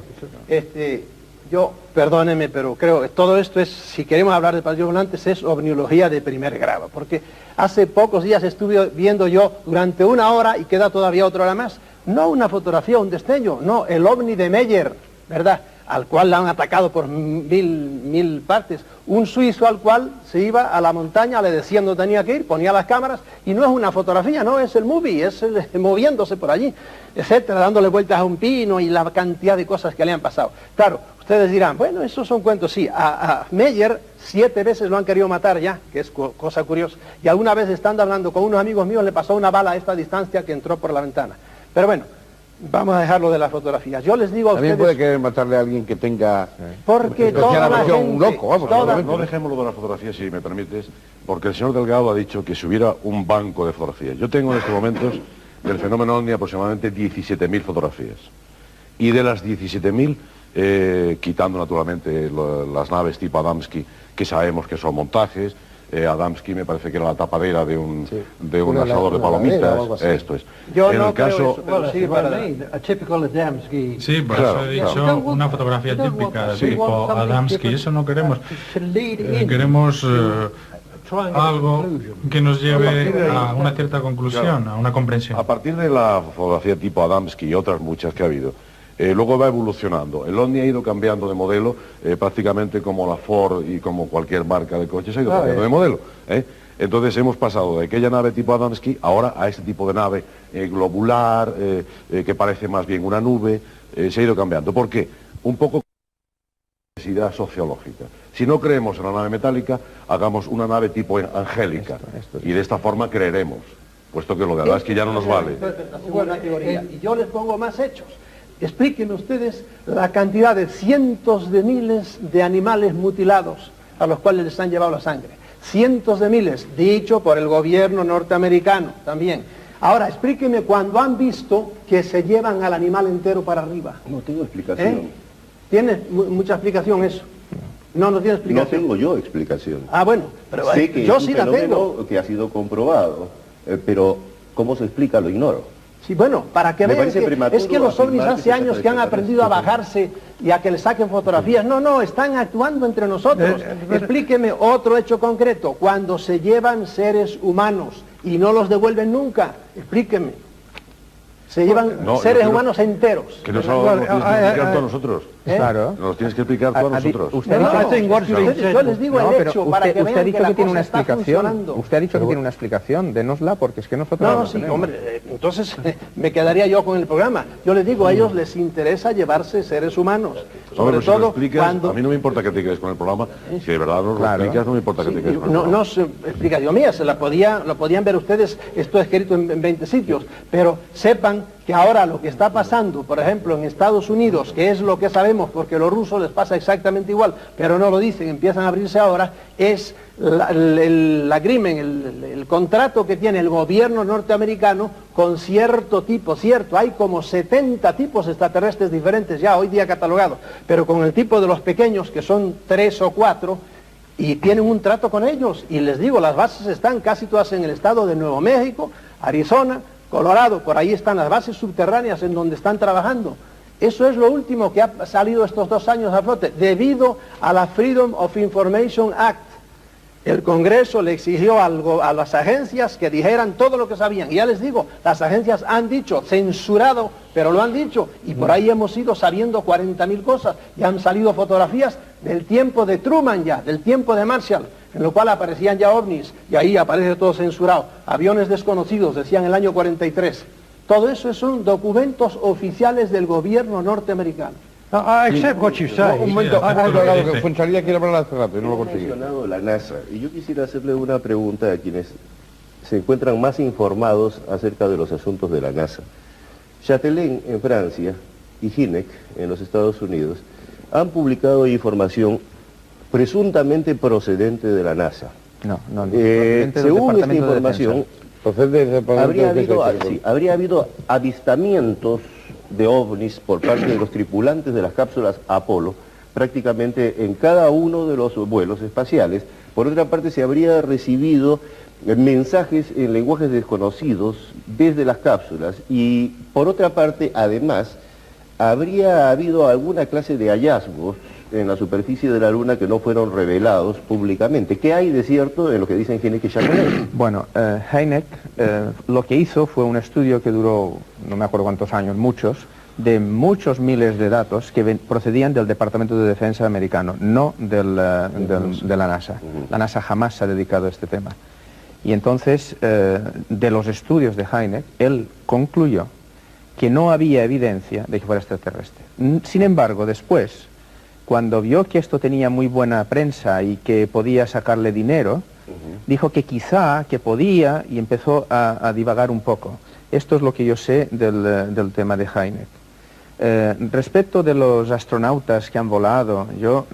yo, perdóneme, pero creo que todo esto es, si queremos hablar de platillos volantes, es ovniología de primer grado, porque hace pocos días estuve viendo yo durante 1 hora, y queda todavía otra hora más, no una fotografía, un destello, no, el ovni de Meyer, ¿verdad?, al cual la han atacado por mil partes, un suizo al cual se iba a la montaña, le decían dónde tenía que ir, ponía las cámaras, y no es una fotografía, no, es el movie, es moviéndose por allí, etcétera, dándole vueltas a un pino y la cantidad de cosas que le han pasado. Claro, ustedes dirán, bueno, esos son cuentos, sí, a Meyer 7 veces lo han querido matar ya, que es cosa curiosa, y alguna vez estando hablando con unos amigos míos le pasó una bala a esta distancia que entró por la ventana. Pero bueno, vamos a dejarlo de las fotografías. Yo les digo a También ustedes... puede querer matarle a alguien que tenga... Porque que toda sea la versión gente... un loco, vamos, toda- No dejemos lo de las fotografías, si me permites, porque el señor Delgado ha dicho que si hubiera un banco de fotografías. Yo tengo en estos momentos del fenómeno OVNI aproximadamente 17.000 fotografías. Y de las 17.000, quitando naturalmente las naves tipo Adamski, que sabemos que son montajes, Adamski me parece que era la tapadera de un asador de una palomitas, ladera o algo así. esto es. Yo en no el creo caso, eso, pero sí para... a typical Adamski. Sí, por Claro, eso he claro. dicho una fotografía típica, Sí. tipo Adamski, eso no queremos. Queremos algo que nos lleve a una cierta conclusión, a una comprensión. a partir de la fotografía tipo Adamski y otras muchas que ha habido, luego va evolucionando. El OVNI ha ido cambiando de modelo prácticamente como la Ford y como cualquier marca de coches ha ido cambiando de modelo. Entonces hemos pasado de aquella nave tipo Adamski ahora a este tipo de nave globular, que parece más bien una nube, se ha ido cambiando. ¿Por qué? Un poco necesidad sociológica. Si no creemos en la nave metálica, hagamos una nave tipo angélica y de esta forma creeremos, puesto que lo de Adamski ya no nos vale. Y yo les pongo más hechos. Explíquenme ustedes la cantidad de cientos de miles de animales mutilados a los cuales les han llevado la sangre. Cientos de miles, dicho por el gobierno norteamericano también. Ahora, explíquenme cuando han visto que se llevan al animal entero para arriba. No tengo explicación. ¿Tiene mucha explicación eso? No tiene explicación. No tengo yo explicación. Ah, bueno, pero sé que yo es un sí la fenómeno tengo. que ha sido comprobado, pero ¿cómo se explica? Lo ignoro. Sí, bueno, para que Me vean parece que prematuro es que los ovnis afirmar que hace se años trata que han de aprendido a bajarse y a que le saquen fotografías. No, están actuando entre nosotros. Explíqueme otro hecho concreto. Cuando se llevan seres humanos y no los devuelven nunca, explíqueme. Se llevan seres humanos enteros. Que nos lo tienes que explicar tú a nosotros. Claro. Nos lo tienes que explicar tú a nosotros. Yo les digo el hecho para que vean que la cosa está funcionando. Usted ha dicho que tiene una explicación, dénosla, porque es que nosotros No, sí, hombre, entonces me quedaría yo con el programa. Yo les digo, a ellos les interesa llevarse seres humanos. Sobre si lo todo explicas, cuando... a mí no me importa que te quedes con el programa, si de verdad nos lo explicas, no me importa que te quedes con el programa. No es explicación mía, lo podían ver ustedes, esto escrito en 20 sitios, pero sepan que ahora lo que está pasando, por ejemplo, en Estados Unidos, que es lo que sabemos, porque a los rusos les pasa exactamente igual, pero no lo dicen, empiezan a abrirse ahora, es el agreement, el contrato que tiene el gobierno norteamericano con cierto tipo, hay como 70 tipos extraterrestres diferentes ya hoy día catalogados, pero con el tipo de los pequeños, que son 3 o 4, y tienen un trato con ellos, y les digo, las bases están casi todas en el estado de Nuevo México, Arizona, Colorado, por ahí están las bases subterráneas en donde están trabajando. Eso es lo último que ha salido estos 2 años a flote, debido a la Freedom of Information Act. El Congreso le exigió a las agencias que dijeran todo lo que sabían. Y ya les digo, las agencias han dicho, censurado, pero lo han dicho. Y por ahí hemos ido sabiendo 40.000 cosas. Y han salido fotografías del tiempo de Truman ya, del tiempo de Marshall, en lo cual aparecían ya ovnis. Y ahí aparece todo censurado. Aviones desconocidos, decían el año 43. Todo eso son documentos oficiales del gobierno norteamericano. I accept what you say. Un momento, abogado, que Fuenzalía quiere hablar hace rato y no lo Ha consigue. mencionado la NASA, y yo quisiera hacerle una pregunta a quienes se encuentran más informados acerca de los asuntos de la NASA. Chatelain en Francia y Hynek en los Estados Unidos han publicado información presuntamente procedente de la NASA. Según esta información, habría habido avistamientos de ovnis por parte de los tripulantes de las cápsulas Apolo, prácticamente en cada uno de los vuelos espaciales. Por otra parte, se habría recibido mensajes en lenguajes desconocidos desde las cápsulas y, por otra parte, además, habría habido alguna clase de hallazgos en la superficie de la Luna que no fueron revelados públicamente. ¿Qué hay de cierto en lo que dicen Hynek y Chatelain? Bueno, Hynek lo que hizo fue un estudio que duró, no me acuerdo cuántos años, muchos, de muchos miles de datos que procedían del Departamento de Defensa americano, no de la NASA. La NASA jamás se ha dedicado a este tema. Y entonces, de los estudios de Hynek, él concluyó que no había evidencia de que fuera extraterrestre. Sin embargo, después, cuando vio que esto tenía muy buena prensa y que podía sacarle dinero, dijo que quizá, que podía, y empezó a divagar un poco. Esto es lo que yo sé del tema de Hynek. Respecto de los astronautas que han volado, yo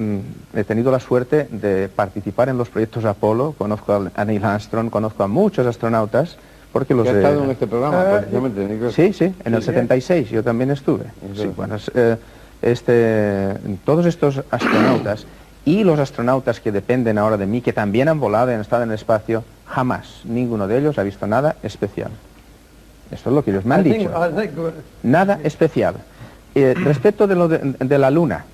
he tenido la suerte de participar en los proyectos Apolo, conozco a Neil Armstrong, conozco a muchos astronautas, porque los he estado en este programa, precisamente. Sí, en el 76, yo también estuve. Sí, bueno, todos estos astronautas y los astronautas que dependen ahora de mí, que también han volado y han estado en el espacio, jamás, ninguno de ellos ha visto nada especial. Esto es lo que ellos me han dicho. Nada especial. Respecto de la Luna,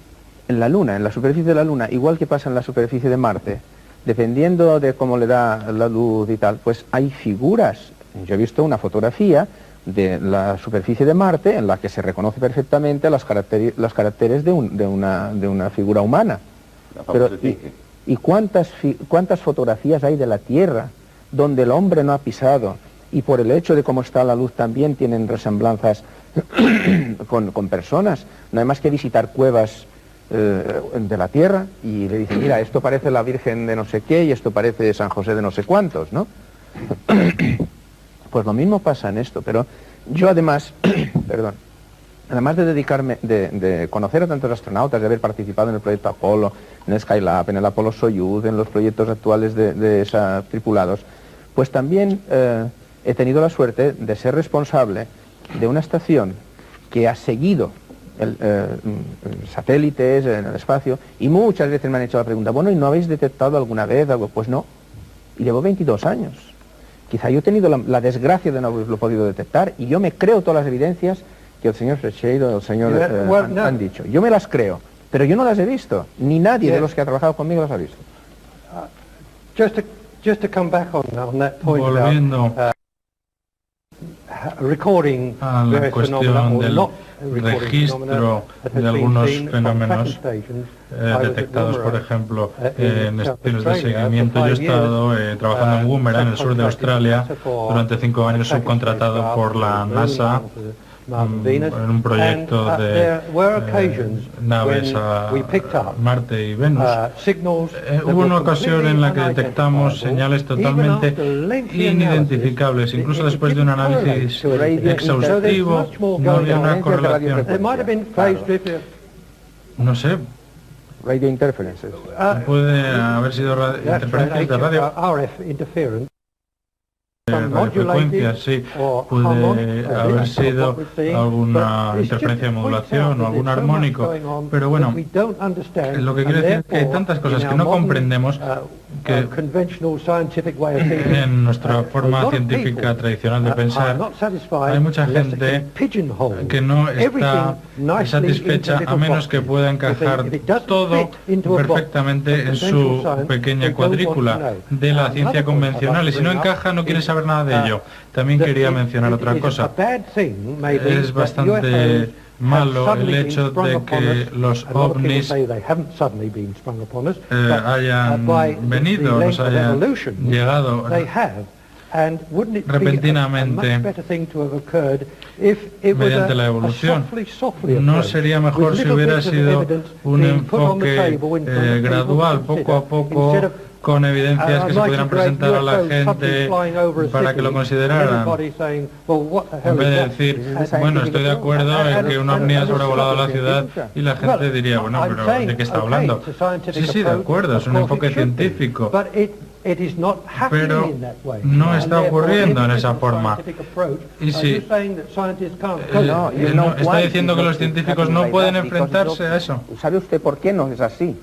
en la superficie de la Luna, igual que pasa en la superficie de Marte, dependiendo de cómo le da la luz y tal, pues hay figuras. Yo he visto una fotografía de la superficie de Marte en la que se reconoce perfectamente los caracteres de una figura humana. Pero, ¿y cuántas fotografías hay de la Tierra donde el hombre no ha pisado y por el hecho de cómo está la luz también tienen resemblanzas con personas? No hay más que visitar cuevas de la Tierra y le dicen, mira, esto parece la Virgen de no sé qué y esto parece San José de no sé cuántos, ¿no? Pues lo mismo pasa en esto, pero yo además, perdón, además de dedicarme, de conocer a tantos astronautas, de haber participado en el proyecto Apolo, en el Skylab, en el Apolo Soyuz, en los proyectos actuales de esa tripulados, pues también he tenido la suerte de ser responsable de una estación que ha seguido satélites en el espacio, y muchas veces me han hecho la pregunta, bueno, ¿y no habéis detectado alguna vez algo? Pues no, y llevo 22 años. Quizá yo he tenido la desgracia de no haberlo podido detectar, y yo me creo todas las evidencias que el señor Frecciado y el señor han dicho. Yo me las creo, pero yo no las he visto, ni nadie de los que ha trabajado conmigo las ha visto. Just to come back on that point Volviendo about recording a la cuestión del registro de algunos fenómenos detectados, por ejemplo, en estaciones de seguimiento. Yo he estado trabajando en Woomera, en el sur de Australia, durante 5 años subcontratado por la NASA, en un proyecto de naves a Marte y Venus. Hubo una ocasión en la que detectamos señales totalmente inidentificables, incluso después de un análisis exhaustivo, no había una correlación. No sé. Radio interferences. Puede haber sido interferencias de radio. Frecuencias, sí, puede haber sido alguna interferencia de modulación o algún armónico, pero bueno, lo que quiero decir es que hay tantas cosas que no comprendemos que en nuestra forma científica tradicional de pensar hay mucha gente que no está satisfecha a menos que pueda encajar todo perfectamente en su pequeña cuadrícula de la ciencia convencional, y si no encaja no quiere saber nada de ello. También quería mencionar otra cosa. Es bastante malo el hecho de que los ovnis hayan venido, nos hayan llegado repentinamente mediante la evolución. ¿No sería mejor si hubiera sido un enfoque gradual, poco a poco, con evidencias que se pudieran presentar a la gente para que lo consideraran, en vez de decir, bueno, estoy de acuerdo en que un ovni ha sobrevolado la ciudad, y la gente diría, bueno, pero ¿de qué está hablando? Sí, de acuerdo, es un enfoque científico, pero no está ocurriendo en esa forma. Y si está diciendo que los científicos no pueden enfrentarse a eso. ¿Sabe usted por qué no es así?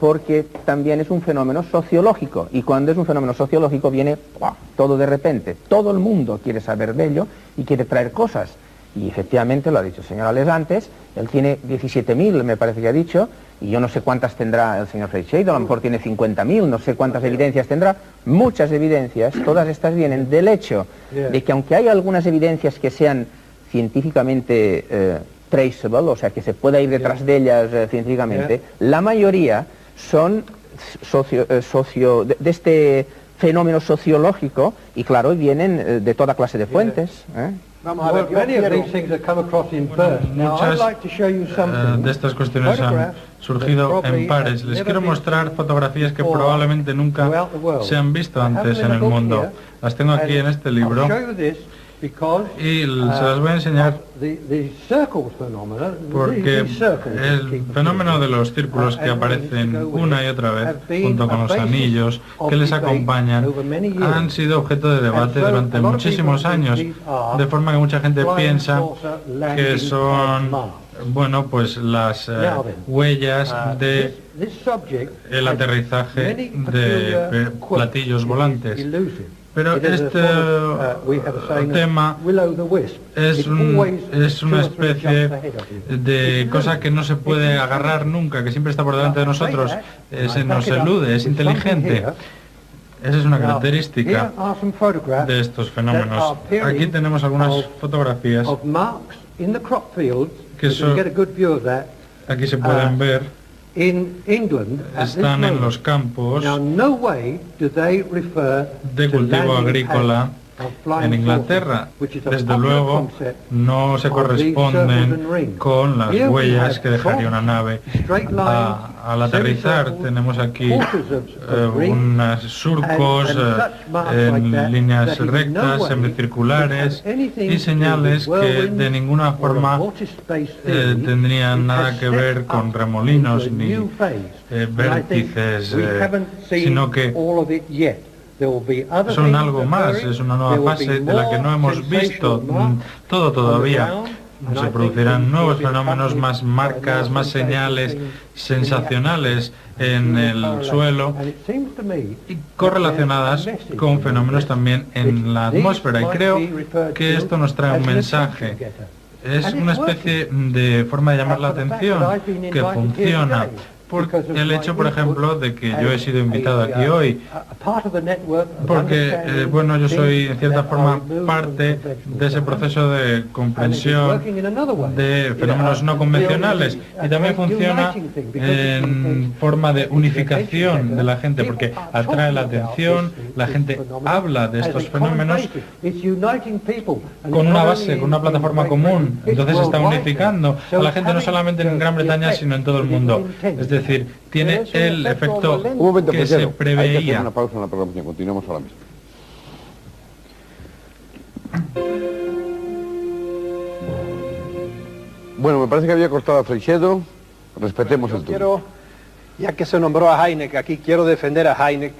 Porque también es un fenómeno sociológico, y cuando es un fenómeno sociológico viene todo de repente. Todo el mundo quiere saber de ello y quiere traer cosas. Y efectivamente, lo ha dicho el señor Ales antes, él tiene 17.000, me parece que ha dicho, y yo no sé cuántas tendrá el señor Frecciado, a lo mejor tiene 50.000, no sé cuántas evidencias tendrá. Muchas evidencias, todas estas vienen del hecho de que aunque hay algunas evidencias que sean científicamente traceable, o sea, que se pueda ir detrás de ellas científicamente, la mayoría son de este fenómeno sociológico, y claro, vienen de toda clase de fuentes. Vamos a ver, muchas de estas cuestiones han surgido en pares. Les quiero mostrar fotografías que probablemente nunca se han visto antes en el mundo. Las tengo aquí en este libro y se las voy a enseñar porque el fenómeno de los círculos que aparecen una y otra vez junto con los anillos que les acompañan han sido objeto de debate durante muchísimos años, de forma que mucha gente piensa que son, bueno, pues las huellas de el aterrizaje de platillos volantes. Pero este tema es una especie de cosa que no se puede agarrar nunca, que siempre está por delante de nosotros, se nos elude, es inteligente. Esa es una característica de estos fenómenos. Aquí tenemos algunas fotografías que son, aquí se pueden ver. Están en los campos de cultivo agrícola En Inglaterra, desde luego, no se corresponden con las huellas que dejaría una nave al aterrizar. Tenemos aquí unos surcos en líneas rectas, semicirculares y señales que de ninguna forma tendrían nada que ver con remolinos ni vértices, sino que son algo más, es una nueva fase de la que no hemos visto todo todavía. Se producirán nuevos fenómenos, más marcas, más señales sensacionales en el suelo y correlacionadas con fenómenos también en la atmósfera. Y creo que esto nos trae un mensaje. Es una especie de forma de llamar la atención que funciona. Por el hecho, por ejemplo, de que yo he sido invitado aquí hoy, porque, bueno, yo soy en cierta forma parte de ese proceso de comprensión de fenómenos no convencionales, y también funciona en forma de unificación de la gente, porque atrae la atención, la gente habla de estos fenómenos con una base, con una plataforma común, entonces está unificando a la gente no solamente en Gran Bretaña, sino en todo el mundo. Es decir, tiene el efecto que se preveía. Hay que hacer una pausa en la programación, continuamos ahora mismo. Bueno, me parece que había cortado a Freixedo, respetemos el turno. Ya que se nombró a Heineck, aquí quiero defender a Heineck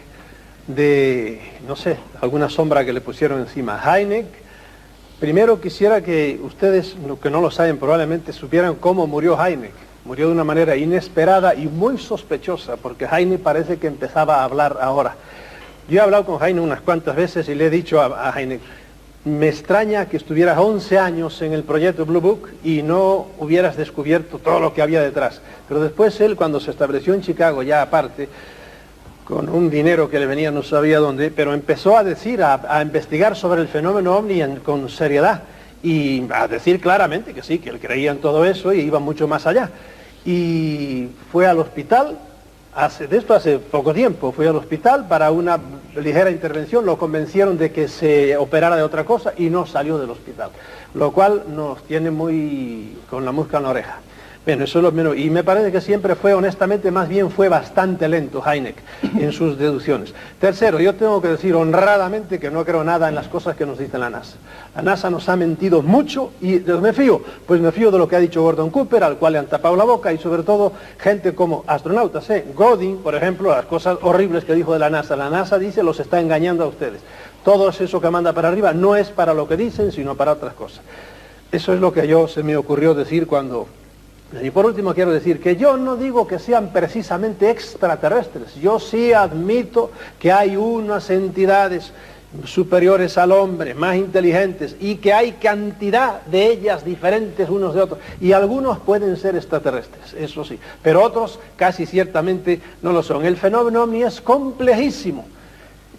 de, no sé, alguna sombra que le pusieron encima. Heineck, primero quisiera que ustedes, que no lo saben probablemente, supieran cómo murió Heineck. Murió de una manera inesperada y muy sospechosa, porque Heineck parece que empezaba a hablar ahora. Yo he hablado con Heineck unas cuantas veces y le he dicho a Heineck, me extraña que estuvieras 11 años en el proyecto Blue Book y no hubieras descubierto todo lo que había detrás. Pero después él, cuando se estableció en Chicago, ya aparte, con un dinero que le venía no sabía dónde, pero empezó a decir, a investigar sobre el fenómeno OVNI con seriedad y a decir claramente que sí, que él creía en todo eso y iba mucho más allá. Y fue al hospital, hace poco tiempo, fue al hospital para una ligera intervención, lo convencieron de que se operara de otra cosa y no salió del hospital, lo cual nos tiene muy con la mosca en la oreja. Bueno, eso es lo menos, y me parece que siempre fue, honestamente, más bien fue bastante lento Heineck en sus deducciones. Tercero, yo tengo que decir honradamente que no creo nada en las cosas que nos dice la NASA. La NASA nos ha mentido mucho y ¿de dónde me fío? Pues me fío de lo que ha dicho Gordon Cooper, al cual le han tapado la boca, y sobre todo gente como astronautas, Godin, por ejemplo, las cosas horribles que dijo de la NASA. La NASA dice, los está engañando a ustedes. Todo eso que manda para arriba no es para lo que dicen, sino para otras cosas. Eso es lo que se me ocurrió decir cuando... Y por último quiero decir que yo no digo que sean precisamente extraterrestres, yo sí admito que hay unas entidades superiores al hombre, más inteligentes, y que hay cantidad de ellas diferentes unos de otros, y algunos pueden ser extraterrestres, eso sí, pero otros casi ciertamente no lo son. El fenómeno OVNI es complejísimo.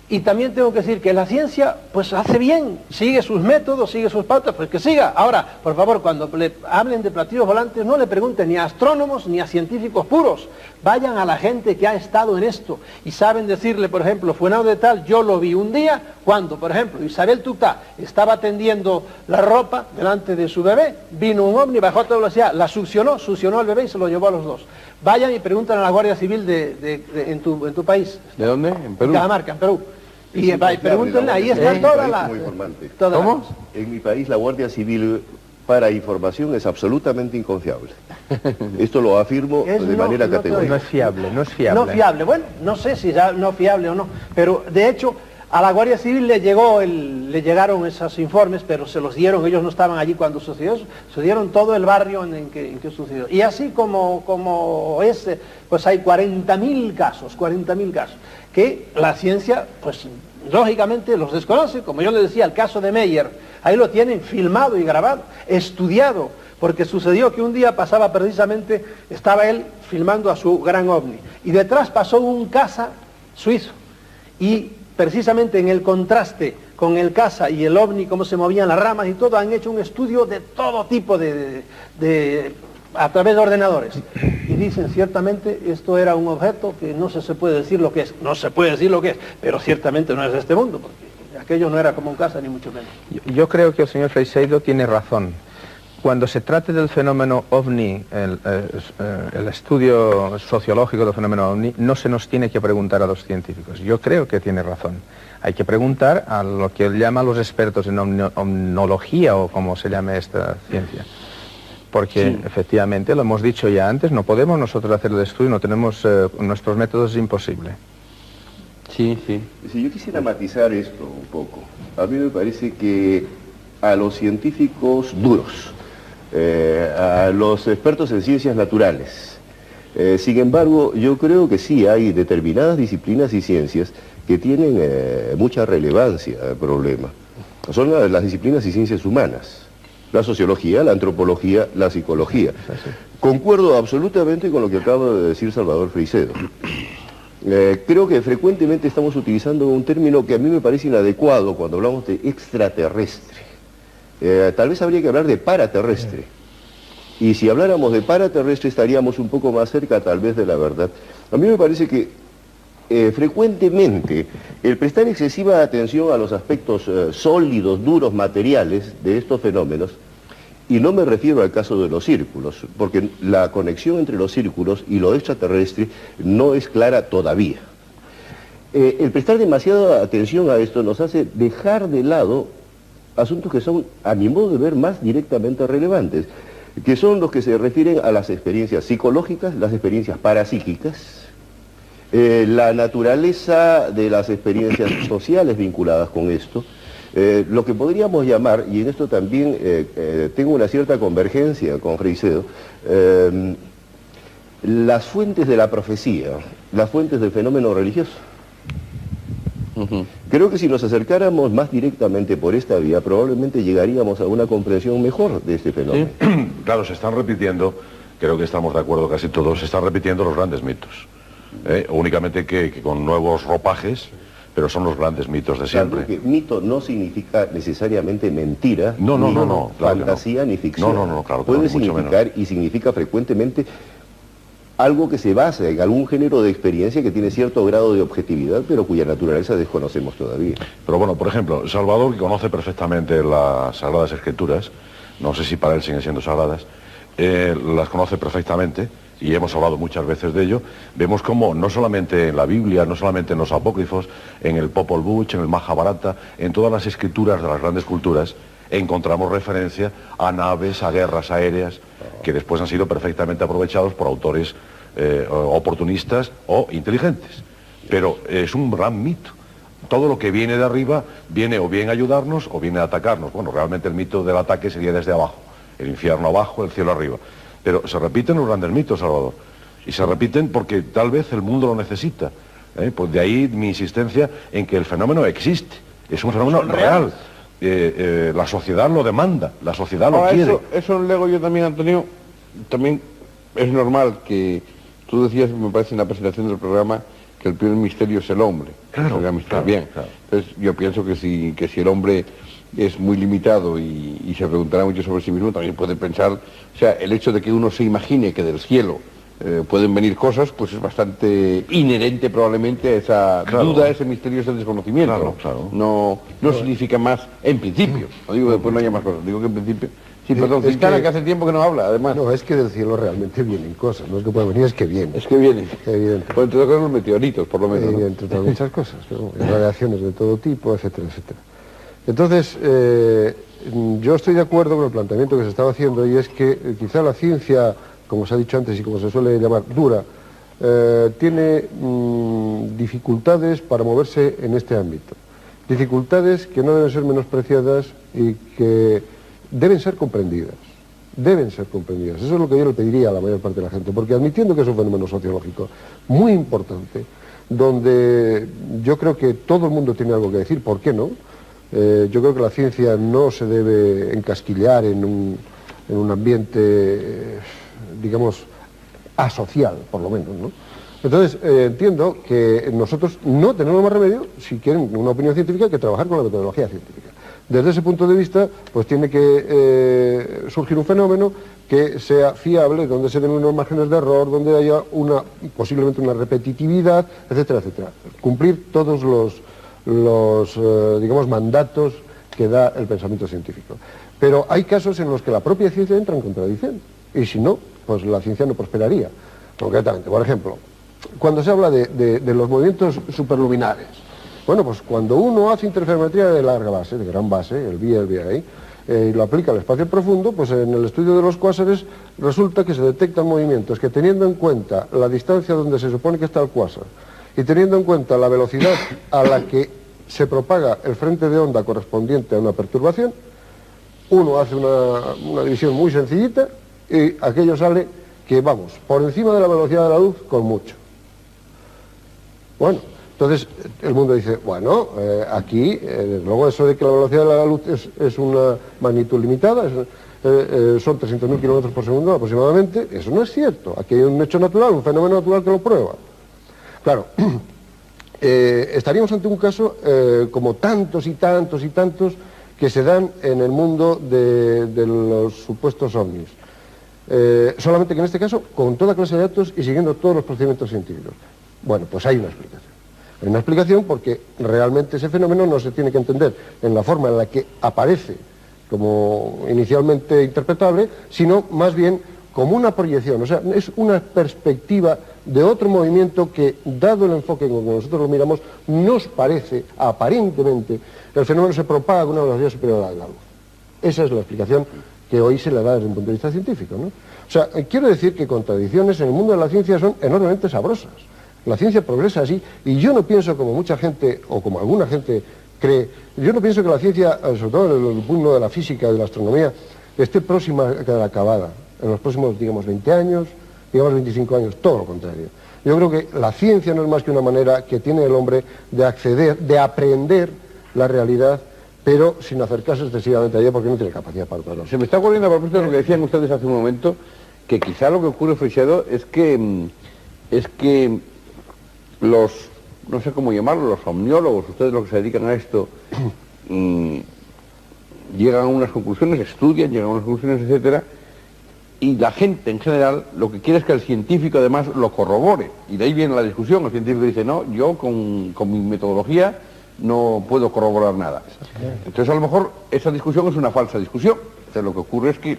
Y también tengo que decir que la ciencia, pues hace bien, sigue sus métodos, sigue sus pautas, pues que siga. Ahora, por favor, cuando le hablen de platillos volantes, no le pregunten ni a astrónomos ni a científicos puros. Vayan a la gente que ha estado en esto y saben decirle, por ejemplo, Fuenao de tal, yo lo vi un día cuando, por ejemplo, Isabel Tutá estaba tendiendo la ropa delante de su bebé, vino un ovni, bajó a toda velocidad, la succionó al bebé y se lo llevó a los dos. Vayan y preguntan a la Guardia Civil en tu país. ¿De dónde? En Perú. Cajamarca, en Perú. Y pregúntenle, ahí está toda la... ¿Cómo? En mi país la Guardia Civil para información es absolutamente inconfiable. Esto lo afirmo de manera categórica. No es fiable, no es fiable. No fiable, bueno, no sé si ya no fiable o no, pero de hecho a la Guardia Civil le llegaron esos informes, pero se los dieron, ellos no estaban allí cuando sucedió eso, se dieron todo el barrio en que sucedió. Y así como ese, pues hay 40.000 casos, que la ciencia, pues lógicamente los desconoce, como yo les decía, el caso de Meyer, ahí lo tienen filmado y grabado, estudiado, porque sucedió que un día pasaba precisamente, estaba él filmando a su gran ovni, y detrás pasó un caza suizo, y precisamente en el contraste con el caza y el ovni, cómo se movían las ramas y todo, han hecho un estudio de todo tipo a través de ordenadores. Y dicen, ciertamente, esto era un objeto que no se puede decir lo que es. No se puede decir lo que es, pero ciertamente no es de este mundo, porque Aquello no era como un casa, ni mucho menos. Yo creo que el señor Freixedo tiene razón. Cuando se trate del fenómeno OVNI, el estudio sociológico del fenómeno OVNI, no se nos tiene que preguntar a los científicos. Yo creo que tiene razón. Hay que preguntar a lo que llaman los expertos en omnología, o como se llame esta ciencia. Porque sí, efectivamente, lo hemos dicho ya antes, no podemos nosotros hacer el estudio, no tenemos nuestros métodos, es imposible. Sí, sí. Si yo quisiera matizar esto un poco, a mí me parece que a los científicos duros, a los expertos en ciencias naturales, sin embargo, yo creo que sí hay determinadas disciplinas y ciencias que tienen mucha relevancia al problema. Son las disciplinas y ciencias humanas. La sociología, la antropología, la psicología. Concuerdo absolutamente con lo que acaba de decir Salvador Freixedo. Creo que frecuentemente estamos utilizando un término que a mí me parece inadecuado cuando hablamos de extraterrestre. Tal vez habría que hablar de paraterrestre. Y si habláramos de paraterrestre estaríamos un poco más cerca tal vez de la verdad. A mí me parece que frecuentemente el prestar excesiva atención a los aspectos sólidos, duros, materiales de estos fenómenos, y no me refiero al caso de los círculos, porque la conexión entre los círculos y lo extraterrestre no es clara todavía. El prestar demasiada atención a esto nos hace dejar de lado asuntos que son, a mi modo de ver, más directamente relevantes, que son los que se refieren a las experiencias psicológicas, las experiencias parapsíquicas, la naturaleza de las experiencias sociales vinculadas con esto, lo que podríamos llamar, y en esto también tengo una cierta convergencia con Freixedo, las fuentes de la profecía, las fuentes del fenómeno religioso. Creo que si nos acercáramos más directamente por esta vía, probablemente llegaríamos a una comprensión mejor de este fenómeno. Sí. Claro, se están repitiendo, creo que estamos de acuerdo casi todos, se están repitiendo los grandes mitos. Únicamente que con nuevos ropajes, pero son los grandes mitos de siempre. Claro, que mito no significa necesariamente mentira, no, fantasía, claro, ni ficción. No, claro, puede mucho significar menos. Y significa frecuentemente algo que se basa en algún género de experiencia que tiene cierto grado de objetividad, pero cuya naturaleza desconocemos todavía. Pero bueno, por ejemplo, Salvador, que conoce perfectamente las Sagradas Escrituras, no sé si para él siguen siendo sagradas, las conoce perfectamente, y hemos hablado muchas veces de ello. Vemos como no solamente en la Biblia, no solamente en los apócrifos, en el Popol Vuh, en el Mahabharata, en todas las escrituras de las grandes culturas, encontramos referencia a naves, a guerras aéreas, que después han sido perfectamente aprovechados por autores oportunistas o inteligentes. Pero es un gran mito. Todo lo que viene de arriba viene o bien a ayudarnos o viene a atacarnos. Bueno, realmente el mito del ataque sería desde abajo. El infierno abajo, el cielo arriba. Pero se repiten los grandes mitos, Salvador. Y se repiten porque tal vez el mundo lo necesita. Pues de ahí mi insistencia en que el fenómeno existe. Es un fenómeno real. La sociedad lo demanda, la sociedad lo quiere. Eso lo leo yo también, Antonio. También es normal que tú decías, me parece en la presentación del programa, que el primer misterio es el hombre. Claro, bien. Claro. Entonces yo pienso que si el hombre es muy limitado y se preguntará mucho sobre sí mismo, también puede pensar, o sea, el hecho de que uno se imagine que del cielo pueden venir cosas, pues es bastante inherente probablemente a esa duda, a ese misterio, ese desconocimiento. Claro. No significa más en principio, no digo que después no haya más cosas, digo que en principio... Sí, perdón, es que hace tiempo que no habla, además. No, es que del cielo realmente vienen cosas, no es que puedan venir, es que vienen. Es que vienen. Evidente. Pues entre otras cosas los meteoritos, por lo menos, ¿no? Entre otras muchas cosas, ¿no? Radiaciones de todo tipo, etcétera, etcétera. Entonces, yo estoy de acuerdo con el planteamiento que se estaba haciendo, y es que quizá la ciencia, como se ha dicho antes y como se suele llamar dura, tiene dificultades para moverse en este ámbito. Dificultades que no deben ser menospreciadas y que deben ser comprendidas. Deben ser comprendidas. Eso es lo que yo le pediría a la mayor parte de la gente, porque admitiendo que es un fenómeno sociológico muy importante, donde yo creo que todo el mundo tiene algo que decir, ¿por qué no? Yo creo que la ciencia no se debe encasquillar en un ambiente, digamos, asocial, por lo menos, ¿no? Entonces, entiendo que nosotros no tenemos más remedio, si quieren una opinión científica, que trabajar con la metodología científica. Desde ese punto de vista, pues tiene que surgir un fenómeno que sea fiable, donde se den unos márgenes de error, donde haya posiblemente una repetitividad, etcétera, etcétera. Cumplir todos los digamos, mandatos que da el pensamiento científico. Pero hay casos en los que la propia ciencia entra en contradicción, y si no, pues la ciencia no prosperaría. Concretamente, por ejemplo, cuando se habla de los movimientos superluminares, bueno, pues cuando uno hace interferometría de larga base, de gran base, el VLBI, y lo aplica al espacio profundo, pues en el estudio de los cuásares resulta que se detectan movimientos que, teniendo en cuenta la distancia donde se supone que está el cuásar y teniendo en cuenta la velocidad a la que se propaga el frente de onda correspondiente a una perturbación, uno hace una división muy sencillita y aquello sale que, vamos, por encima de la velocidad de la luz con mucho. Bueno, entonces el mundo dice, bueno, aquí, luego eso de que la velocidad de la luz es una magnitud limitada, son 300.000 kilómetros por segundo aproximadamente, eso no es cierto. Aquí hay un hecho natural, un fenómeno natural que lo prueba. Claro, estaríamos ante un caso como tantos y tantos y tantos que se dan en el mundo de los supuestos ovnis. Solamente que en este caso con toda clase de datos y siguiendo todos los procedimientos científicos. Bueno, pues hay una explicación. Hay una explicación porque realmente ese fenómeno no se tiene que entender en la forma en la que aparece como inicialmente interpretable, sino más bien como una proyección, o sea, es una perspectiva de otro movimiento que, dado el enfoque con que nosotros lo miramos, nos parece, aparentemente, que el fenómeno se propaga con una velocidad superior a la de la luz. Esa es la explicación que hoy se le da desde un punto de vista científico, ¿no? O sea, quiero decir que contradicciones en el mundo de la ciencia son enormemente sabrosas. La ciencia progresa así, y yo no pienso, como mucha gente, o como alguna gente cree, yo no pienso que la ciencia, sobre todo en el mundo de la física y de la astronomía, esté próxima a quedar acabada en los próximos, digamos, 20 años, digamos 25 años, todo lo contrario. Yo creo que la ciencia no es más que una manera que tiene el hombre de acceder, de aprender la realidad, pero sin acercarse excesivamente a ella porque no tiene capacidad para todo. Se me está ocurriendo a propósito de lo que decían ustedes hace un momento, que quizá lo que ocurre, Freixedo, es que los, no sé cómo llamarlo, los omniólogos, ustedes los que se dedican a esto, llegan a unas conclusiones, estudian, llegan a unas conclusiones, etcétera, y la gente en general lo que quiere es que el científico además lo corrobore, y de ahí viene la discusión. El científico dice, no, yo con mi metodología no puedo corroborar nada. Entonces a lo mejor esa discusión es una falsa discusión. Entonces lo que ocurre es que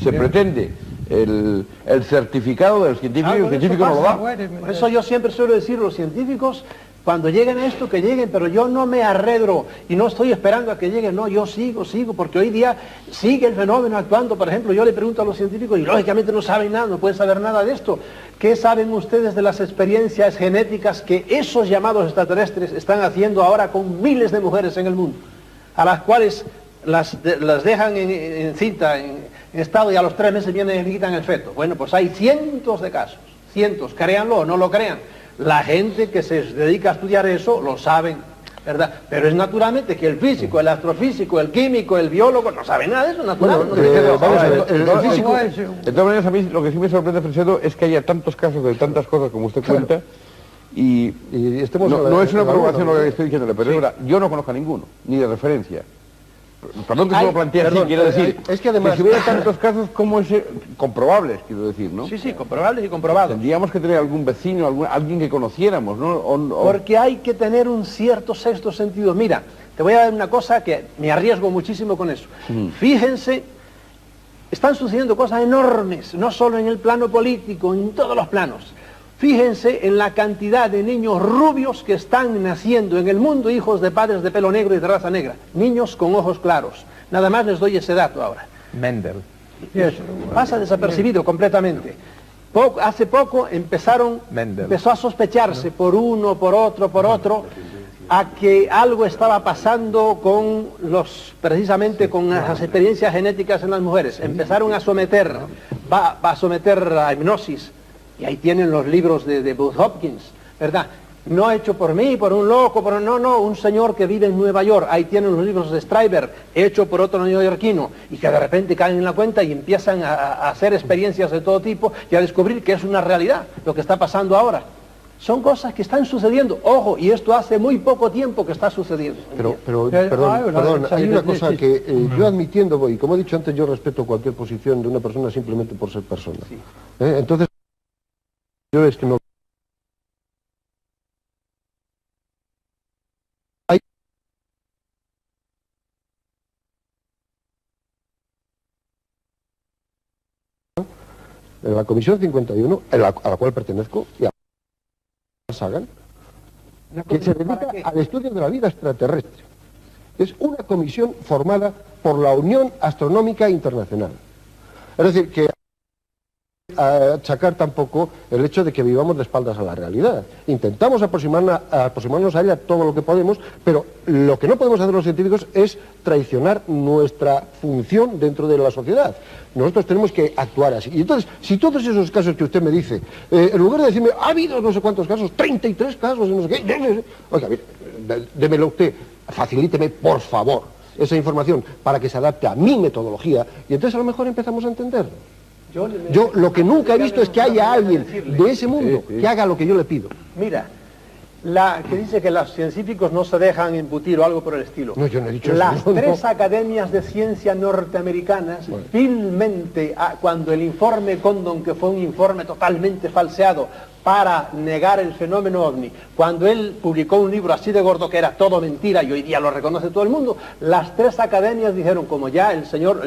se pretende el certificado del científico y el científico no lo da. Por eso yo siempre suelo decir, los científicos, cuando lleguen a esto, que lleguen, pero yo no me arredro y no estoy esperando a que lleguen, no, yo sigo, porque hoy día sigue el fenómeno actuando. Por ejemplo, yo le pregunto a los científicos y lógicamente no saben nada, no pueden saber nada de esto. ¿Qué saben ustedes de las experiencias genéticas que esos llamados extraterrestres están haciendo ahora con miles de mujeres en el mundo? A las cuales las dejan en cinta, en estado, y a los 3 meses vienen y le quitan el feto. Bueno, pues hay cientos de casos, cientos, créanlo o no lo crean. La gente que se dedica a estudiar eso lo saben, ¿verdad? Pero es naturalmente que el físico, el astrofísico, el químico, el biólogo no sabe nada de eso, natural. Bueno, vamos a ver, el físico, de todas maneras, a mí lo que sí me sorprende, Freixedo, es que haya tantos casos de tantas cosas como usted cuenta, y no es una provocación lo que estoy diciéndole, pero ahora, yo no conozco a ninguno, ni de referencia. Perdón que se lo plantee así, quiero decir, es que además, si hubiera tantos casos como ese, comprobables, quiero decir, ¿no? Sí, comprobables y comprobados. Tendríamos que tener algún vecino, alguien que conociéramos, ¿no? Porque hay que tener un cierto sexto sentido. Mira, te voy a dar una cosa que me arriesgo muchísimo con eso. Fíjense, están sucediendo cosas enormes, no solo en el plano político, en todos los planos. Fíjense en la cantidad de niños rubios que están naciendo en el mundo, hijos de padres de pelo negro y de raza negra. Niños con ojos claros. Nada más les doy ese dato ahora. Mendel. Pasa desapercibido completamente. Hace poco empezó a sospecharse por uno, por otro, a que algo estaba pasando con precisamente con las experiencias genéticas en las mujeres. Empezaron a someter, va a someter a hipnosis. Y ahí tienen los libros de Booth Hopkins, ¿verdad? No hecho por mí, por un loco, un señor que vive en Nueva York. Ahí tienen los libros de Stryber, hecho por otro neoyorquino, y que de repente caen en la cuenta y empiezan a hacer experiencias de todo tipo y a descubrir que es una realidad lo que está pasando ahora. Son cosas que están sucediendo, ojo, y esto hace muy poco tiempo que está sucediendo. Pero perdón, hay una cosa que yo admitiendo, y como he dicho antes, yo respeto cualquier posición de una persona simplemente por ser persona. Sí. Entonces, yo es que no en la Comisión 51, a la cual pertenezco, y a Sagan, que se dedica al estudio de la vida extraterrestre. Es una comisión formada por la Unión Astronómica Internacional. Es decir, que achacar tampoco el hecho de que vivamos de espaldas a la realidad. Intentamos aproximarnos a ella todo lo que podemos, pero lo que no podemos hacer los científicos es traicionar nuestra función dentro de la sociedad. Nosotros tenemos que actuar así. Y entonces, si todos esos casos que usted me dice, en lugar de decirme, ha habido no sé cuántos casos, 33 casos, no sé qué, oiga, mire, démelo usted, facilíteme, por favor, esa información para que se adapte a mi metodología, y entonces a lo mejor empezamos a entenderlo. Yo lo que nunca he visto es que haya alguien de ese mundo que haga lo que yo le pido. Mira, que dice que los científicos no se dejan embutir o algo por el estilo. No, yo no he dicho Las eso. tres academias de ciencia norteamericanas, vilmente, cuando el informe Condon, que fue un informe totalmente falseado para negar el fenómeno OVNI, cuando él publicó un libro así de gordo que era todo mentira y hoy día lo reconoce todo el mundo, las tres academias dijeron, como ya el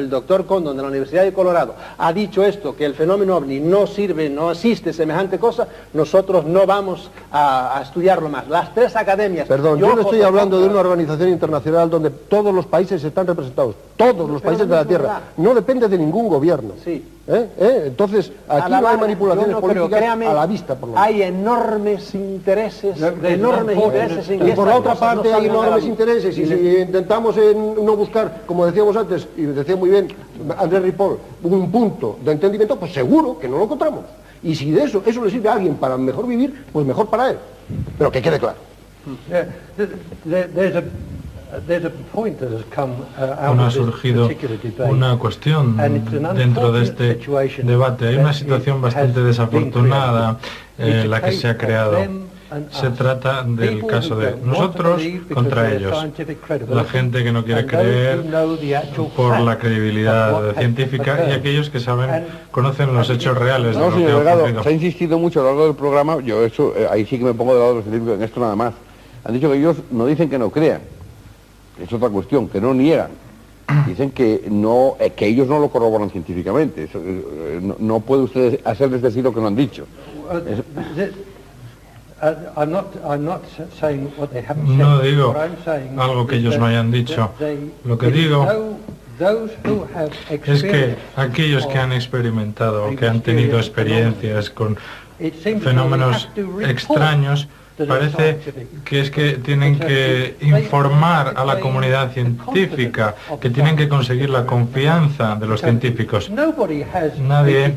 doctor Condon de la Universidad de Colorado ha dicho esto, que el fenómeno OVNI no sirve, no existe semejante cosa, nosotros no vamos a estudiarlo más. Las tres academias... Perdón, yo no estoy hablando de una organización internacional donde todos los países están representados, todos los países de la Tierra, no depende de ningún gobierno. Sí. Entonces, aquí no hay manipulaciones políticas créame, a la vista, por lo menos. Hay enormes intereses, en y por la otra parte hay enormes intereses, y si intentamos no buscar, como decíamos antes, y decía muy bien Andrés Ripoll, un punto de entendimiento, pues seguro que no lo encontramos. Y si de eso le sirve a alguien para mejor vivir, pues mejor para él. Pero que quede claro. Ha surgido una cuestión dentro de este debate. Hay una situación bastante desafortunada la que se ha creado. Se trata del caso de nosotros contra ellos. La gente que no quiere creer por la credibilidad científica y aquellos que conocen los hechos reales de lo que ha ocurrido. Se ha insistido mucho a lo largo del programa, yo eso, ahí sí que me pongo del lado de los científicos en esto nada más. Han dicho que ellos no dicen que no crean. Es otra cuestión, que no niegan. Dicen que no, que ellos no lo corroboran científicamente. Eso, no puede usted hacerles decir lo que no han dicho. No digo algo que ellos no hayan dicho. Lo que digo es que aquellos que han experimentado o que han tenido experiencias con fenómenos extraños, parece que es que tienen que informar a la comunidad científica, que tienen que conseguir la confianza de los científicos. Nadie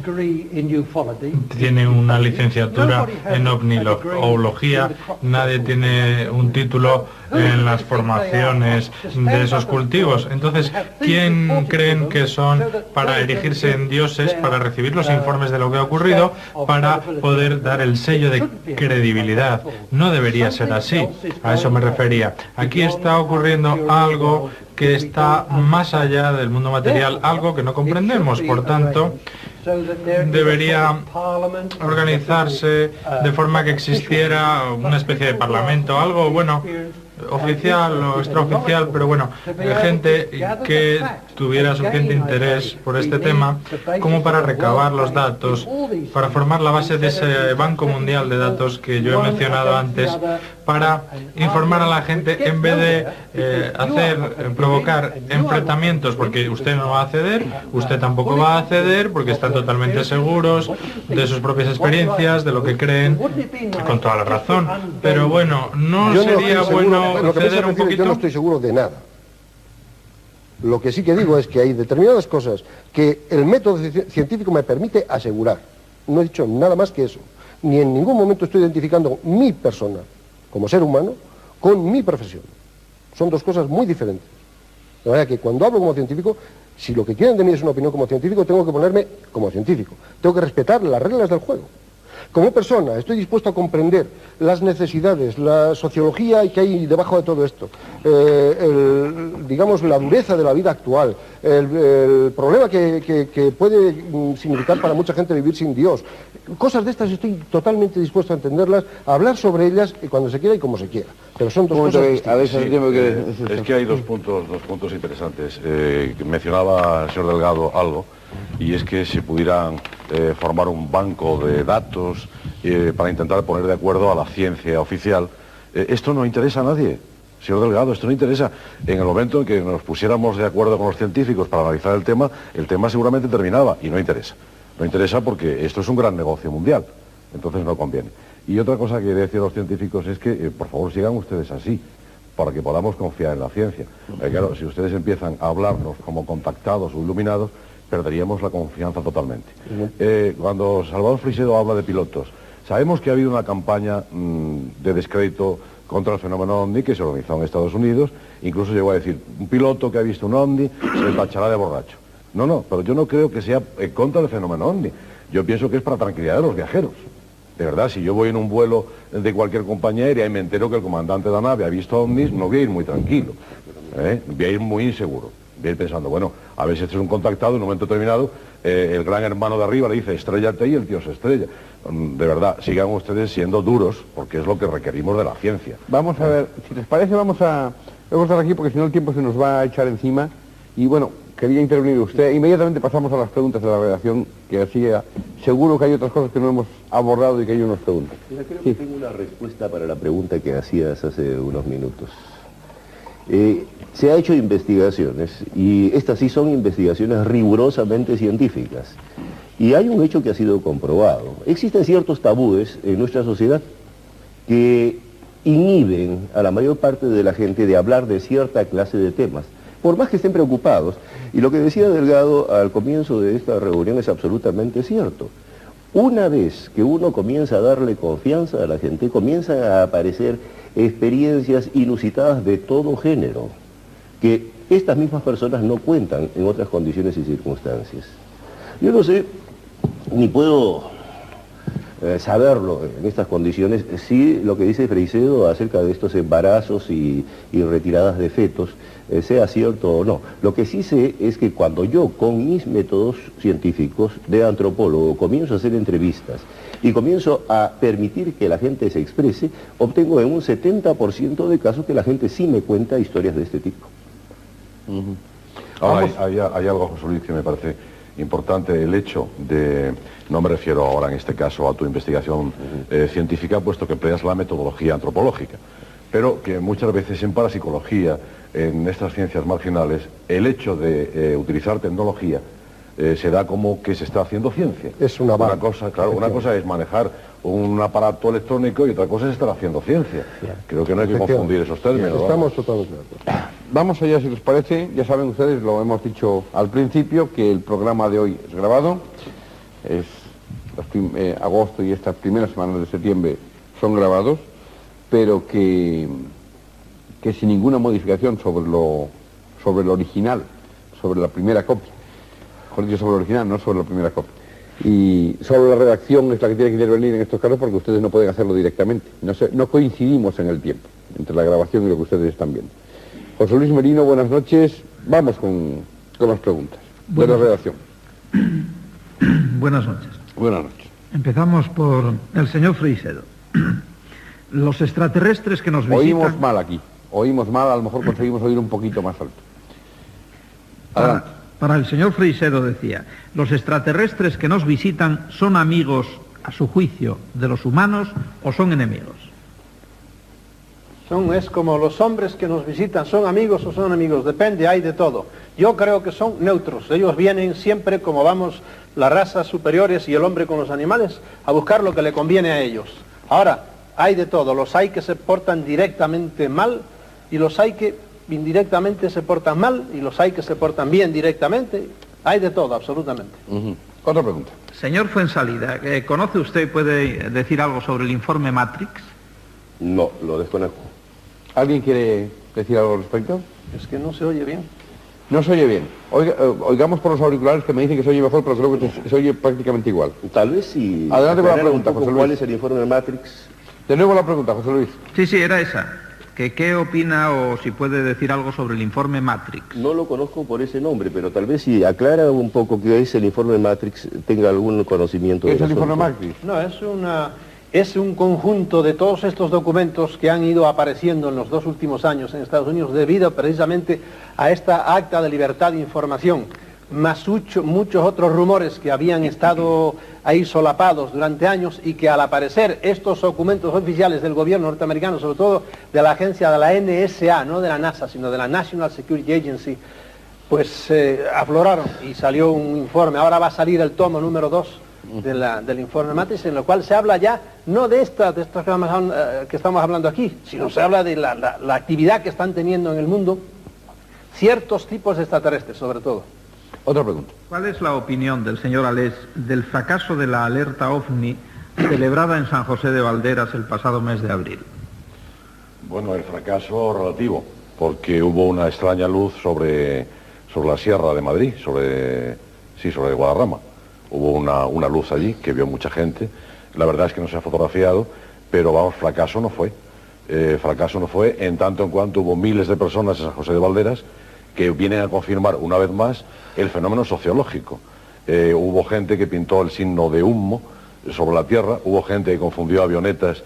tiene una licenciatura en ovnilogía, nadie tiene un título en las formaciones de esos cultivos. Entonces, ¿quién creen que son para erigirse en dioses, para recibir los informes de lo que ha ocurrido, para poder dar el sello de credibilidad? No debería ser así, a eso me refería. Aquí está ocurriendo algo que está más allá del mundo material, algo que no comprendemos, por tanto, debería organizarse de forma que existiera una especie de parlamento, algo, bueno, oficial o extraoficial, pero bueno, gente que tuviera suficiente interés por este tema como para recabar los datos, para formar la base de ese banco mundial de datos que yo he mencionado antes, para informar a la gente en vez de provocar enfrentamientos, porque usted no va a ceder, usted tampoco va a ceder, porque están totalmente seguros de sus propias experiencias, de lo que creen, con toda la razón. Pero bueno, no sería bueno ceder un poquito. Yo no estoy seguro de nada. Lo que sí que digo es que hay determinadas cosas que el método científico me permite asegurar. No he dicho nada más que eso. Ni en ningún momento estoy identificando mi persona como ser humano con mi profesión. Son dos cosas muy diferentes. De manera que cuando hablo como científico, si lo que quieren de mí es una opinión como científico, tengo que ponerme como científico. Tengo que respetar las reglas del juego. Como persona, estoy dispuesto a comprender las necesidades, la sociología que hay debajo de todo esto, digamos, la dureza de la vida actual, el problema que puede significar para mucha gente vivir sin Dios. Cosas de estas estoy totalmente dispuesto a entenderlas, a hablar sobre ellas cuando se quiera y como se quiera. Pero son dos cosas distintas. Es que hay dos puntos interesantes. Mencionaba el señor Delgado algo, y es que se pudieran formar un banco de datos para intentar poner de acuerdo a la ciencia oficial. Esto no interesa a nadie, señor Delgado, esto no interesa. En el momento en que nos pusiéramos de acuerdo con los científicos para analizar el tema seguramente terminaba, y no interesa. No interesa porque esto es un gran negocio mundial, entonces no conviene. Y otra cosa que quería decir a los científicos es que, por favor, sigan ustedes así, para que podamos confiar en la ciencia. Claro, si ustedes empiezan a hablarnos como contactados o iluminados, perderíamos la confianza totalmente. Cuando Salvador Freixedo habla de pilotos, sabemos que ha habido una campaña de descrédito contra el fenómeno OVNI que se organizó en Estados Unidos, incluso llegó a decir, un piloto que ha visto un OVNI se tachará de borracho. No, pero yo no creo que sea contra el fenómeno OVNI, yo pienso que es para tranquilidad de los viajeros. De verdad, si yo voy en un vuelo de cualquier compañía aérea y me entero que el comandante de la nave ha visto ovnis, no voy a ir muy tranquilo, voy a ir muy inseguro. Voy a ir pensando, bueno, a ver si este es un contactado, en un momento determinado, el gran hermano de arriba le dice, estréllate, y el tío se estrella. De verdad, sigan ustedes siendo duros, porque es lo que requerimos de la ciencia. Vamos a ver, si les parece, vamos a estar aquí, porque si no el tiempo se nos va a echar encima. Y bueno, quería intervenir usted. Inmediatamente pasamos a las preguntas de la redacción, que hacía. Seguro que hay otras cosas que no hemos abordado y que ellos nos preguntan. Mira, creo que tengo una respuesta para la pregunta que hacías hace unos minutos. Se ha hecho investigaciones, y estas sí son investigaciones rigurosamente científicas. Y hay un hecho que ha sido comprobado. Existen ciertos tabúes en nuestra sociedad que inhiben a la mayor parte de la gente de hablar de cierta clase de temas, por más que estén preocupados. Y lo que decía Delgado al comienzo de esta reunión es absolutamente cierto. Una vez que uno comienza a darle confianza a la gente, comienzan a aparecer experiencias inusitadas de todo género, que estas mismas personas no cuentan en otras condiciones y circunstancias. Yo no sé, ni puedo saberlo en estas condiciones, si lo que dice Freixedo acerca de estos embarazos y retiradas de fetos sea cierto o no. Lo que sí sé es que cuando yo, con mis métodos científicos de antropólogo, comienzo a hacer entrevistas y comienzo a permitir que la gente se exprese, obtengo en un 70% de casos que la gente sí me cuenta historias de este tipo. Ahora, hay algo, José Luis, que me parece importante, el hecho de, no me refiero ahora en este caso a tu investigación científica, puesto que empleas la metodología antropológica, pero que muchas veces en parapsicología, en estas ciencias marginales, el hecho de utilizar tecnología se da como que se está haciendo ciencia. Es una cosa, claro, una cosa es manejar un aparato electrónico y otra cosa es estar haciendo ciencia. Creo que no hay que confundir esos términos. Estamos totalmente de acuerdo. Vamos allá, si les parece. Ya saben ustedes, lo hemos dicho al principio, que el programa de hoy es grabado. Agosto y estas primeras semanas de septiembre son grabados, pero que sin ninguna modificación sobre lo original, sobre la primera copia. Mejor dicho, sobre el original, no sobre la primera copia. Y solo la redacción es la que tiene que intervenir en estos casos, porque ustedes no pueden hacerlo directamente. No coincidimos en el tiempo entre la grabación y lo que ustedes están viendo. José Luis Merino, buenas noches. Vamos con las preguntas de la redacción. Buenas noches. Buenas noches. Empezamos por el señor Freixedo. Los extraterrestres que nos visitan... Oímos mal aquí. Oímos mal, a lo mejor conseguimos oír un poquito más alto. Adelante. Para el señor Freixedo decía, ¿los extraterrestres que nos visitan son amigos, a su juicio, de los humanos o son enemigos? Es como los hombres que nos visitan, ¿son amigos o son enemigos? Depende, hay de todo. Yo creo que son neutros. Ellos vienen siempre, como vamos las razas superiores y el hombre con los animales, a buscar lo que le conviene a ellos. Ahora, hay de todo. Los hay que se portan directamente mal y los hay que indirectamente se portan mal y los hay que se portan bien directamente. Hay de todo, absolutamente. Otra pregunta. Señor Fuensalida, ¿conoce usted y puede decir algo sobre el informe Matrix? No, lo desconozco. ¿Alguien quiere decir algo al respecto? Es que no se oye bien. No se oye bien. Oigamos por los auriculares, que me dicen que se oye mejor, pero creo que se oye prácticamente igual. Tal vez si... Adelante con la pregunta, José Luis. ¿Cuál es el informe de Matrix? De nuevo la pregunta, José Luis. Sí, era esa. ¿Qué opina o si puede decir algo sobre el informe Matrix? No lo conozco por ese nombre, pero tal vez si aclara un poco qué es el informe Matrix, tenga algún conocimiento. ¿Qué es el informe Matrix? No, es un conjunto de todos estos documentos que han ido apareciendo en los 2 últimos años en Estados Unidos debido precisamente a esta acta de libertad de información. más muchos otros rumores que habían estado ahí solapados durante años y que al aparecer estos documentos oficiales del gobierno norteamericano, sobre todo de la agencia de la NSA, no de la NASA, sino de la National Security Agency, pues afloraron y salió un informe. Ahora va a salir el tomo número 2 del informe Matrix, en lo cual se habla ya no de estas que estamos hablando aquí, sino se habla de la actividad que están teniendo en el mundo ciertos tipos de extraterrestres, sobre todo. Otra pregunta. ¿Cuál es la opinión del señor Alés del fracaso de la alerta OVNI celebrada en San José de Valderas el pasado mes de abril? Bueno, el fracaso relativo, porque hubo una extraña luz sobre la Sierra de Madrid, sobre Guadarrama. Hubo una luz allí que vio mucha gente. La verdad es que no se ha fotografiado, pero vamos, fracaso no fue. Fracaso no fue en tanto en cuanto hubo miles de personas en San José de Valderas que vienen a confirmar una vez más el fenómeno sociológico. Hubo gente que pintó el signo de humo sobre la Tierra, hubo gente que confundió avionetas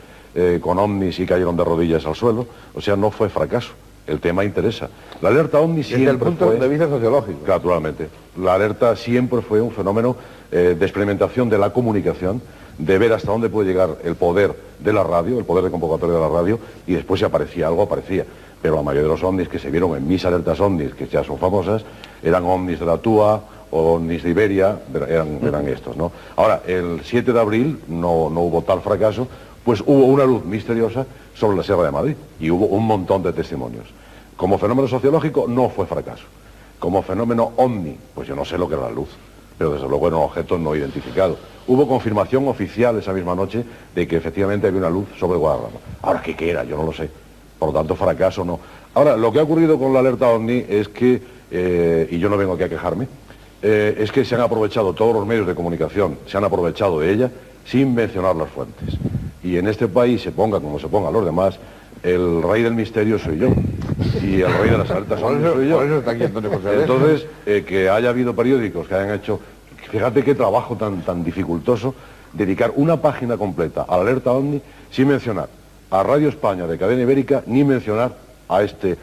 con ovnis y cayeron de rodillas al suelo. O sea, no fue fracaso. El tema interesa. La alerta OVNI siempre desde el punto de vista sociológico. Naturalmente. La alerta siempre fue un fenómeno de experimentación de la comunicación, de ver hasta dónde puede llegar el poder de la radio, el poder de convocatoria de la radio, y después si aparecía algo, aparecía. Pero la mayoría de los ovnis que se vieron en mis alertas ovnis, que ya son famosas, eran ovnis de la TUA, ovnis de Iberia, eran estos, ¿no? Ahora, el 7 de abril no hubo tal fracaso, pues hubo una luz misteriosa sobre la Sierra de Madrid, y hubo un montón de testimonios. Como fenómeno sociológico no fue fracaso. Como fenómeno ovni, pues yo no sé lo que era la luz, pero desde luego era un objeto no identificado. Hubo confirmación oficial esa misma noche de que efectivamente había una luz sobre Guadarrama. Ahora, ¿qué era? Yo no lo sé. Por lo tanto, fracaso no. Ahora, lo que ha ocurrido con la alerta OVNI es que, y yo no vengo aquí a quejarme, es que se han aprovechado todos los medios de comunicación, se han aprovechado de ella sin mencionar las fuentes. Y en este país, se ponga como se pongan los demás, el rey del misterio soy yo. Y el rey de las alertas OVNI soy yo. Por eso está aquí Antonio José Alés. Entonces, que haya habido periódicos que hayan hecho, fíjate qué trabajo tan dificultoso, dedicar una página completa a la alerta OVNI sin mencionar a Radio España de Cadena Ibérica ni mencionar a este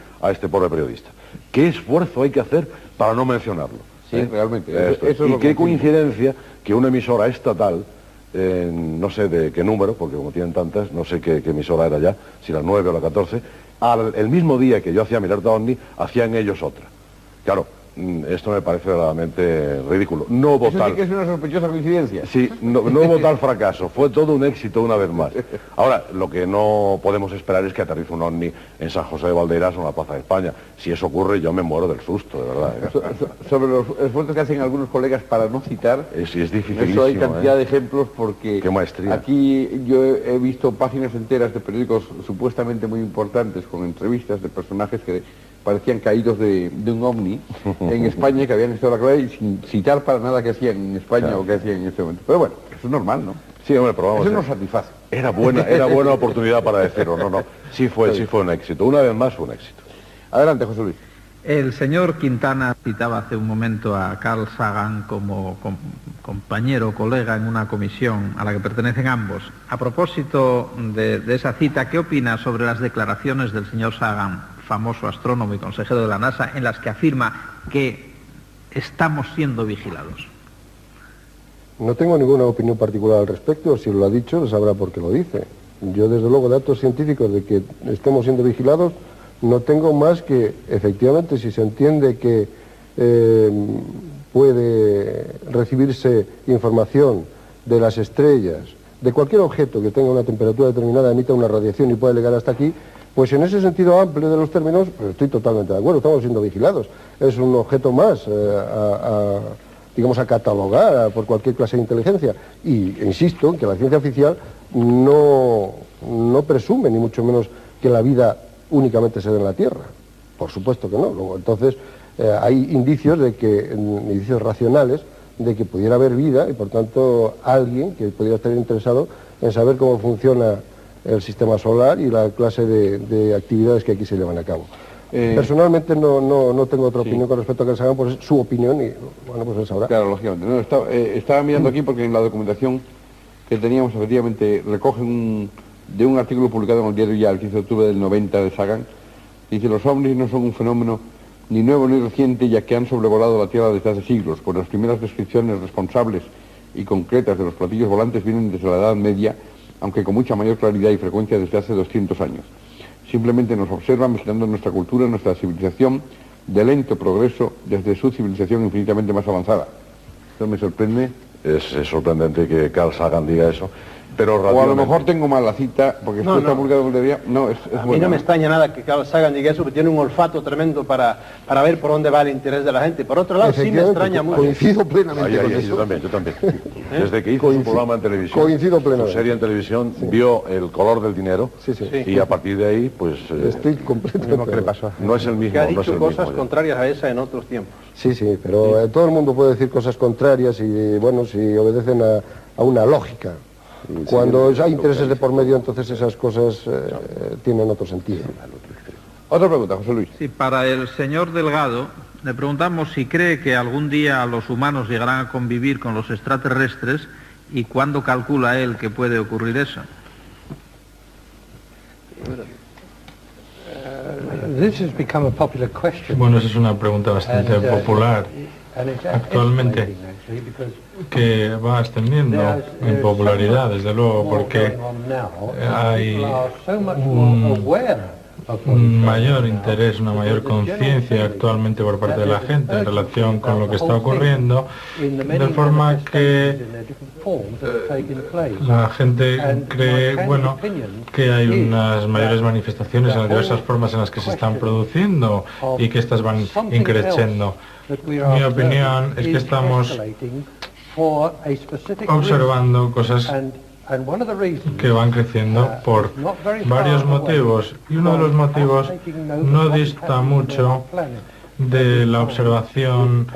pobre periodista. ¿Qué esfuerzo hay que hacer para no mencionarlo? Sí, realmente. Eso y qué coincidencia que una emisora estatal, no sé de qué número, porque como tienen tantas, no sé qué emisora era ya, si la 9 o la 14, el mismo día que yo hacía mi alerta OVNI, hacían ellos otra. Claro, esto me parece verdaderamente ridículo. No hubo ¿Eso sí que es una sospechosa coincidencia? Sí, no hubo tal fracaso, fue todo un éxito una vez más. Ahora, lo que no podemos esperar es que aterrice un ovni en San José de Valderas o en la Plaza de España. Si eso ocurre, yo me muero del susto, de verdad. Sobre los esfuerzos que hacen algunos colegas para no citar, es dificilísimo. Eso hay cantidad de ejemplos porque qué maestría. Aquí yo he visto páginas enteras de periódicos supuestamente muy importantes con entrevistas de personajes que parecían caídos de un ovni en España, que habían estado a la clave y sin citar para nada que hacían en España, claro, o que hacían en este momento. Pero bueno, eso es normal, ¿no? Sí, hombre, pero vamos, eso nos satisface. Era buena oportunidad para decirlo, no. Sí fue un éxito. Una vez más fue un éxito. Adelante, José Luis. El señor Quintana citaba hace un momento a Carl Sagan como compañero, colega en una comisión a la que pertenecen ambos. A propósito de esa cita, ¿qué opina sobre las declaraciones del señor Sagan, famoso astrónomo y consejero de la NASA, en las que afirma que estamos siendo vigilados? No tengo ninguna opinión particular al respecto. Si lo ha dicho, lo sabrá por qué lo dice. Yo, desde luego, datos científicos de que estemos siendo vigilados no tengo más que, efectivamente, si se entiende que puede recibirse información de las estrellas, de cualquier objeto que tenga una temperatura determinada, emita una radiación y pueda llegar hasta aquí, pues en ese sentido amplio de los términos, pues estoy totalmente de acuerdo, estamos siendo vigilados. Es un objeto más digamos, a catalogar por cualquier clase de inteligencia. Y insisto que la ciencia oficial no presume, ni mucho menos, que la vida únicamente se dé en la Tierra. Por supuesto que no. Luego, entonces, hay indicios indicios racionales de que pudiera haber vida y, por tanto, alguien que pudiera estar interesado en saber cómo funciona el sistema solar y la clase de actividades que aquí se llevan a cabo. Personalmente no tengo otra opinión con respecto a que se hagan, pues es su opinión y, bueno, pues él sabrá. Claro, lógicamente. No, estaba mirando aquí porque en la documentación que teníamos, efectivamente, recogen de un artículo publicado en el diario Ya el 15 de octubre del 90 de Sagan, dice: los ovnis no son un fenómeno ni nuevo ni reciente, ya que han sobrevolado la Tierra desde hace siglos, pues las primeras descripciones responsables y concretas de los platillos volantes vienen desde la Edad Media, aunque con mucha mayor claridad y frecuencia desde hace 200 años. Simplemente nos observan vigilando nuestra cultura, nuestra civilización, de lento progreso desde su civilización infinitamente más avanzada. Esto me sorprende. Es sorprendente que Carl Sagan diga eso. Pero o a lo mejor tengo mal la cita, porque esto está publicado en el día. No, es a mí no me extraña nada que Carl Sagan diga eso, porque tiene un olfato tremendo para ver por dónde va el interés de la gente. Por otro lado, sí me extraña mucho. Coincido plenamente con eso. Yo también. Desde que hizo su programa en televisión, coincido plenamente. Su serie en televisión, vio el color del dinero, y a partir de ahí, pues... Estoy completamente ¿qué pasó? No es el mismo. Que ha dicho cosas contrarias a esa en otros tiempos. Sí, pero todo el mundo puede decir cosas contrarias y, bueno, si obedecen a una lógica. Cuando hay intereses de por medio, entonces esas cosas tienen otro sentido. Otra pregunta, José Luis. Sí, para el señor Delgado, le preguntamos si cree que algún día los humanos llegarán a convivir con los extraterrestres y cuándo calcula él que puede ocurrir eso. Bueno, esa es una pregunta bastante popular actualmente, que va ascendiendo en popularidad, desde luego, porque hay un mayor interés, una mayor conciencia actualmente por parte de la gente en relación con lo que está ocurriendo, de forma que la gente cree, bueno, que hay unas mayores manifestaciones en las diversas formas en las que se están produciendo y que estas van increciendo. Mi opinión es que estamos observando cosas que van creciendo por varios motivos, y uno de los motivos no dista mucho de la observación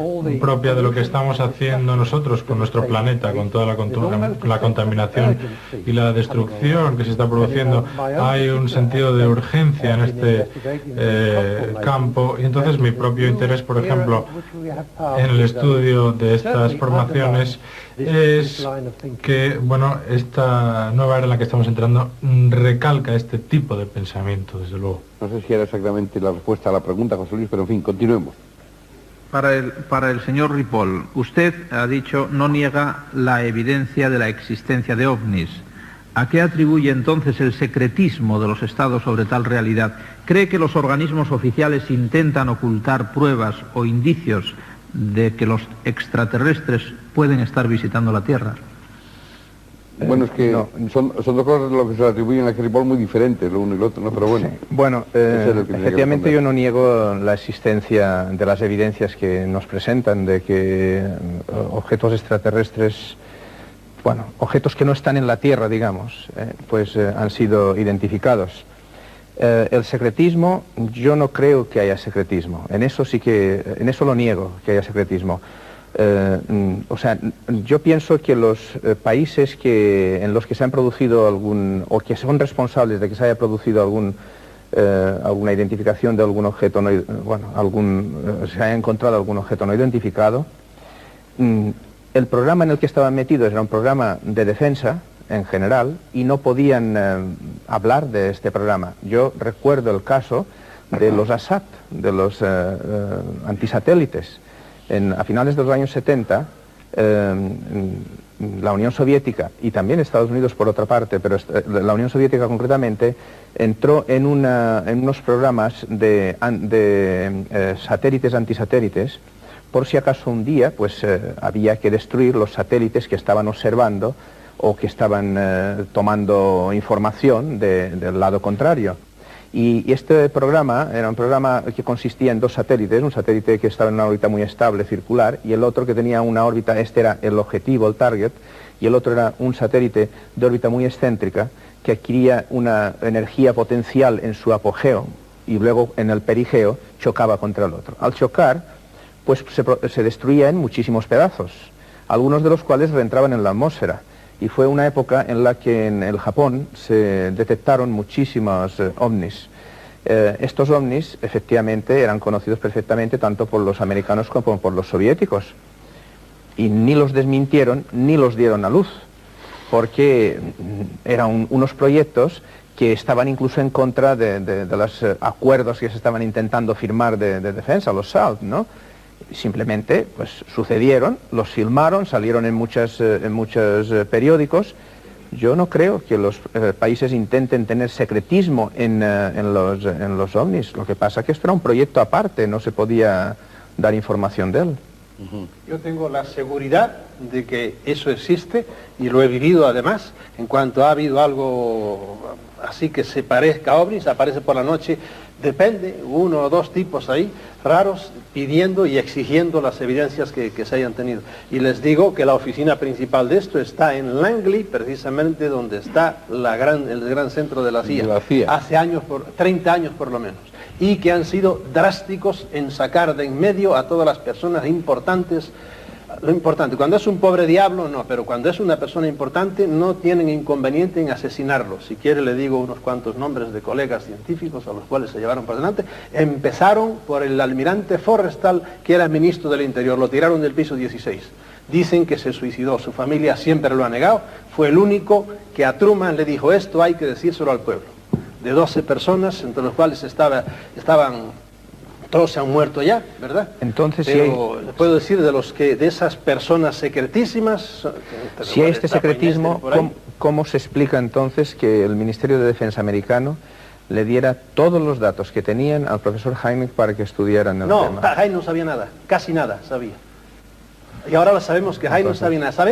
propia de lo que estamos haciendo nosotros con nuestro planeta, con toda la contaminación y la destrucción que se está produciendo. Hay un sentido de urgencia en este campo, y entonces mi propio interés, por ejemplo, en el estudio de estas formaciones es que, bueno, esta nueva era en la que estamos entrando recalca este tipo de pensamiento, desde luego. No sé si era exactamente la respuesta a la pregunta, José Luis, pero en fin, continuemos. Para el señor Ripoll, usted ha dicho no niega la evidencia de la existencia de ovnis. ¿A qué atribuye entonces el secretismo de los estados sobre tal realidad? ¿Cree que los organismos oficiales intentan ocultar pruebas o indicios de que los extraterrestres pueden estar visitando la Tierra? Bueno, es que son dos cosas lo que se le atribuyen a Ripoll muy diferentes, lo uno y lo otro, ¿no? Pero bueno. Sí. Bueno, efectivamente yo no niego la existencia de las evidencias que nos presentan de que objetos extraterrestres, bueno, objetos que no están en la Tierra, digamos, pues han sido identificados. El secretismo, yo no creo que haya secretismo. En eso lo niego, que haya secretismo. O sea, yo pienso que los países en los que se han producido o que son responsables de que se haya producido alguna identificación de algún objeto, se haya encontrado algún objeto no identificado, el programa en el que estaban metidos era un programa de defensa en general y no podían hablar de este programa. Yo recuerdo el caso de los ASAT, de los antisatélites. A finales de los años 70, la Unión Soviética, y también Estados Unidos por otra parte, pero la Unión Soviética concretamente, entró en unos programas de satélites antisatélites, por si acaso un día pues había que destruir los satélites que estaban observando o que estaban tomando información del lado contrario. Y este programa era un programa que consistía en dos satélites, un satélite que estaba en una órbita muy estable, circular, y el otro que tenía una órbita, este era el objetivo, el target, y el otro era un satélite de órbita muy excéntrica que adquiría una energía potencial en su apogeo y luego en el perigeo chocaba contra el otro. Al chocar, pues se destruía en muchísimos pedazos, algunos de los cuales reentraban en la atmósfera. Y fue una época en la que en el Japón se detectaron muchísimos ovnis. Estos ovnis efectivamente eran conocidos perfectamente tanto por los americanos como por los soviéticos. Y ni los desmintieron ni los dieron a luz, porque eran unos proyectos que estaban incluso en contra de los acuerdos que se estaban intentando firmar de defensa, los SALT, ¿no? Simplemente, pues sucedieron, los filmaron, salieron en muchos periódicos. Yo no creo que los países intenten tener secretismo en los ovnis. Lo que pasa es que esto era un proyecto aparte, no se podía dar información de él. Yo tengo la seguridad de que eso existe y lo he vivido además. En cuanto ha habido algo así que se parezca a ovnis, aparece por la noche, depende, 1 o 2 tipos ahí, raros, pidiendo y exigiendo las evidencias que se hayan tenido. Y les digo que la oficina principal de esto está en Langley, precisamente donde está el gran centro de la CIA. Hace 30 años por lo menos. Y que han sido drásticos en sacar de en medio a todas las personas importantes. Lo importante, cuando es un pobre diablo, no, pero cuando es una persona importante, no tienen inconveniente en asesinarlo. Si quiere le digo unos cuantos nombres de colegas científicos a los cuales se llevaron por delante. Empezaron por el almirante Forrestal, que era ministro del Interior, lo tiraron del piso 16. Dicen que se suicidó, su familia siempre lo ha negado, fue el único que a Truman le dijo: esto hay que decírselo al pueblo. De 12 personas, entre los cuales estaban, todos se han muerto ya, ¿verdad? Entonces, pero le puedo decir de esas personas secretísimas... Si hay este secretismo, ¿cómo se explica entonces que el Ministerio de Defensa americano le diera todos los datos que tenían al profesor Hynek para que estudiaran el tema? No, Hynek no sabía nada, casi nada sabía. Y ahora lo sabemos que Hynek no sabía nada.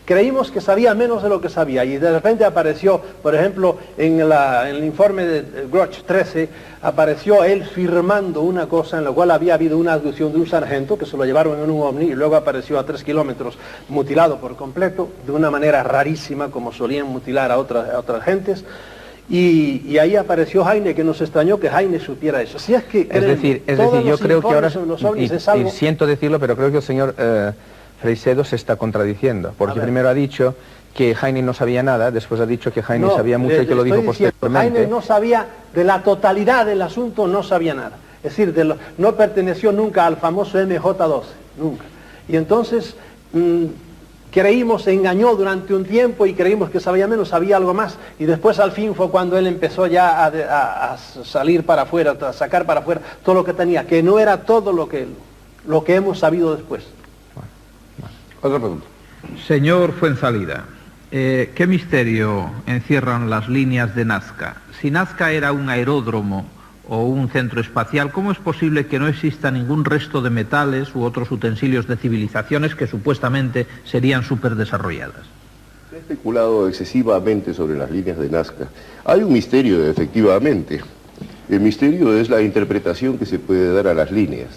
Creímos que sabía menos de lo que sabía y de repente apareció, por ejemplo, en el informe de Groch 13, apareció él firmando una cosa en la cual había habido una abducción de un sargento que se lo llevaron en un ovni y luego apareció a 3 kilómetros mutilado por completo, de una manera rarísima como solían mutilar a otras gentes. Y ahí apareció Hynek, que nos extrañó que Hynek supiera eso. Si es que, es decir, yo creo que ahora, y siento decirlo, pero creo que el señor Freixedo se está contradiciendo, porque primero ha dicho que Hynek no sabía nada, después ha dicho que Hynek sabía mucho y que lo dijo posteriormente. Hynek no sabía de la totalidad del asunto, no sabía nada. Es decir, no perteneció nunca al famoso MJ-12, nunca. Y entonces creímos, se engañó durante un tiempo y creímos que sabía menos, sabía algo más. Y después al fin fue cuando él empezó ya a salir para afuera, a sacar para afuera todo lo que tenía, que no era todo lo que hemos sabido después. Otra pregunta. Señor Fuenzalida, ¿qué misterio encierran las líneas de Nazca? Si Nazca era un aeródromo o un centro espacial, ¿cómo es posible que no exista ningún resto de metales u otros utensilios de civilizaciones que supuestamente serían superdesarrolladas? Se ha especulado excesivamente sobre las líneas de Nazca. Hay un misterio, efectivamente. El misterio es la interpretación que se puede dar a las líneas.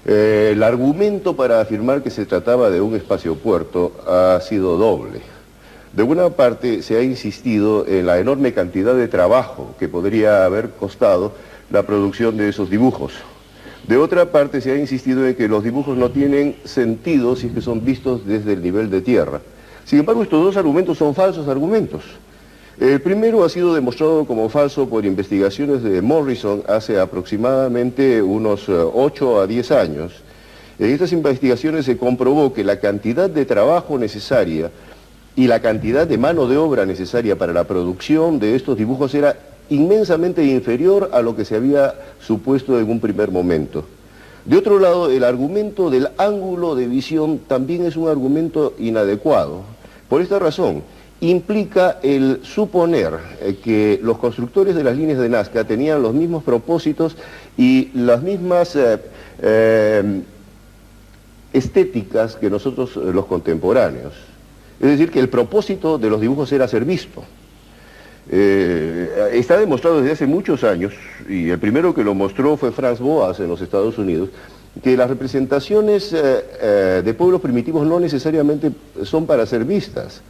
El argumento para afirmar que se trataba de un espaciopuerto ha sido doble. De una parte se ha insistido en la enorme cantidad de trabajo que podría haber costado la producción de esos dibujos. De otra parte se ha insistido en que los dibujos no tienen sentido si es que son vistos desde el nivel de tierra. Sin embargo, estos dos argumentos son falsos argumentos. El primero ha sido demostrado como falso por investigaciones de Morrison hace aproximadamente unos 8 a 10 años. En estas investigaciones se comprobó que la cantidad de trabajo necesaria y la cantidad de mano de obra necesaria para la producción de estos dibujos era inmensamente inferior a lo que se había supuesto en un primer momento. De otro lado, el argumento del ángulo de visión también es un argumento inadecuado. Por esta razón, implica el suponer que los constructores de las líneas de Nazca tenían los mismos propósitos y las mismas estéticas que nosotros los contemporáneos. Es decir, que el propósito de los dibujos era ser visto. Está demostrado desde hace muchos años, y el primero que lo mostró fue Franz Boas en los Estados Unidos, que las representaciones de pueblos primitivos no necesariamente son para ser vistas.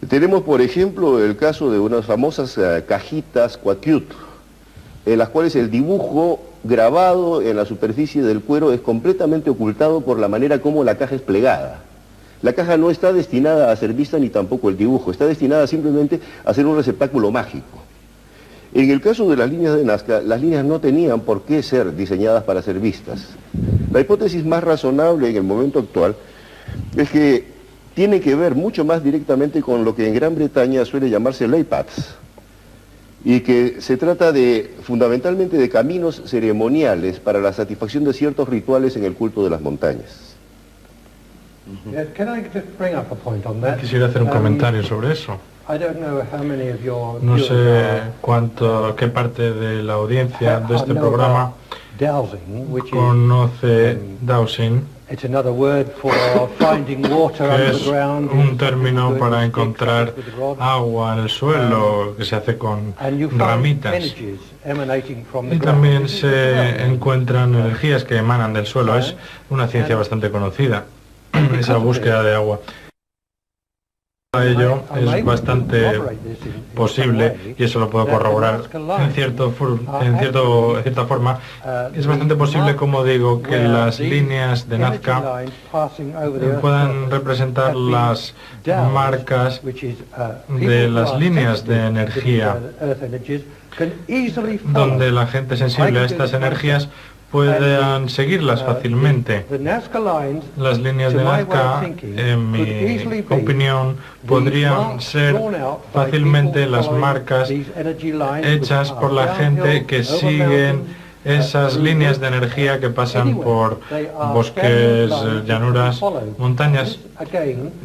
Tenemos, por ejemplo, el caso de unas famosas cajitas Quatute, en las cuales el dibujo grabado en la superficie del cuero es completamente ocultado por la manera como la caja es plegada. La caja no está destinada a ser vista ni tampoco el dibujo, está destinada simplemente a ser un receptáculo mágico. En el caso de las líneas de Nazca, las líneas no tenían por qué ser diseñadas para ser vistas. La hipótesis más razonable en el momento actual es que tiene que ver mucho más directamente con lo que en Gran Bretaña suele llamarse lay paths. y que se trata fundamentalmente de caminos ceremoniales para la satisfacción de ciertos rituales en el culto de las montañas. Quisiera hacer un comentario sobre eso. No sé qué parte de la audiencia de este programa conoce dowsing, que es un término para encontrar agua en el suelo, que se hace con ramitas. Y también se encuentran energías que emanan del suelo. Es una ciencia bastante conocida, esa búsqueda de agua. A ello es bastante posible, y eso lo puedo corroborar en cierta forma, es bastante posible, como digo, que las líneas de Nazca puedan representar las marcas de las líneas de energía, donde la gente sensible a estas energías puedan seguirlas fácilmente. Las líneas de Nazca, en mi opinión, podrían ser fácilmente las marcas hechas por la gente que siguen esas líneas de energía que pasan por bosques, llanuras, montañas,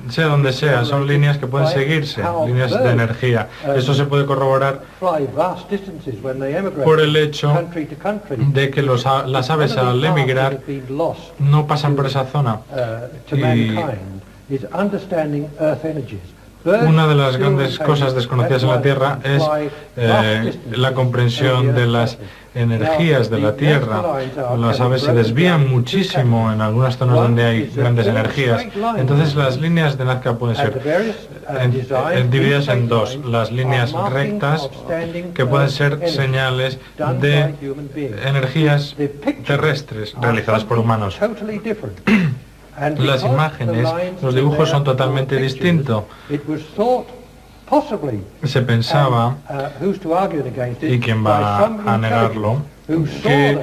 sea donde sea, son líneas que pueden seguirse, líneas de energía. Eso se puede corroborar por el hecho de que las aves al emigrar no pasan por esa zona. Y una de las grandes cosas desconocidas en la Tierra es la comprensión de las energías de la Tierra. Las aves se desvían muchísimo en algunas zonas donde hay grandes energías. Entonces las líneas de Nazca pueden ser divididas en dos. Las líneas rectas, que pueden ser señales de energías terrestres realizadas por humanos. Las imágenes, los dibujos son totalmente distintos. Se pensaba, y quién va a negarlo, que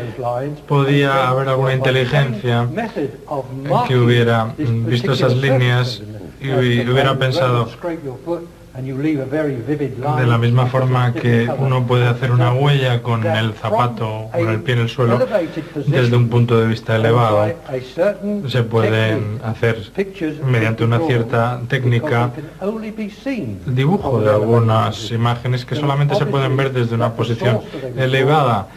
podía haber alguna inteligencia que hubiera visto esas líneas y hubiera pensado, de la misma forma que uno puede hacer una huella con el zapato, con el pie en el suelo, desde un punto de vista elevado, se pueden hacer mediante una cierta técnica el dibujo de algunas imágenes que solamente se pueden ver desde una posición elevada.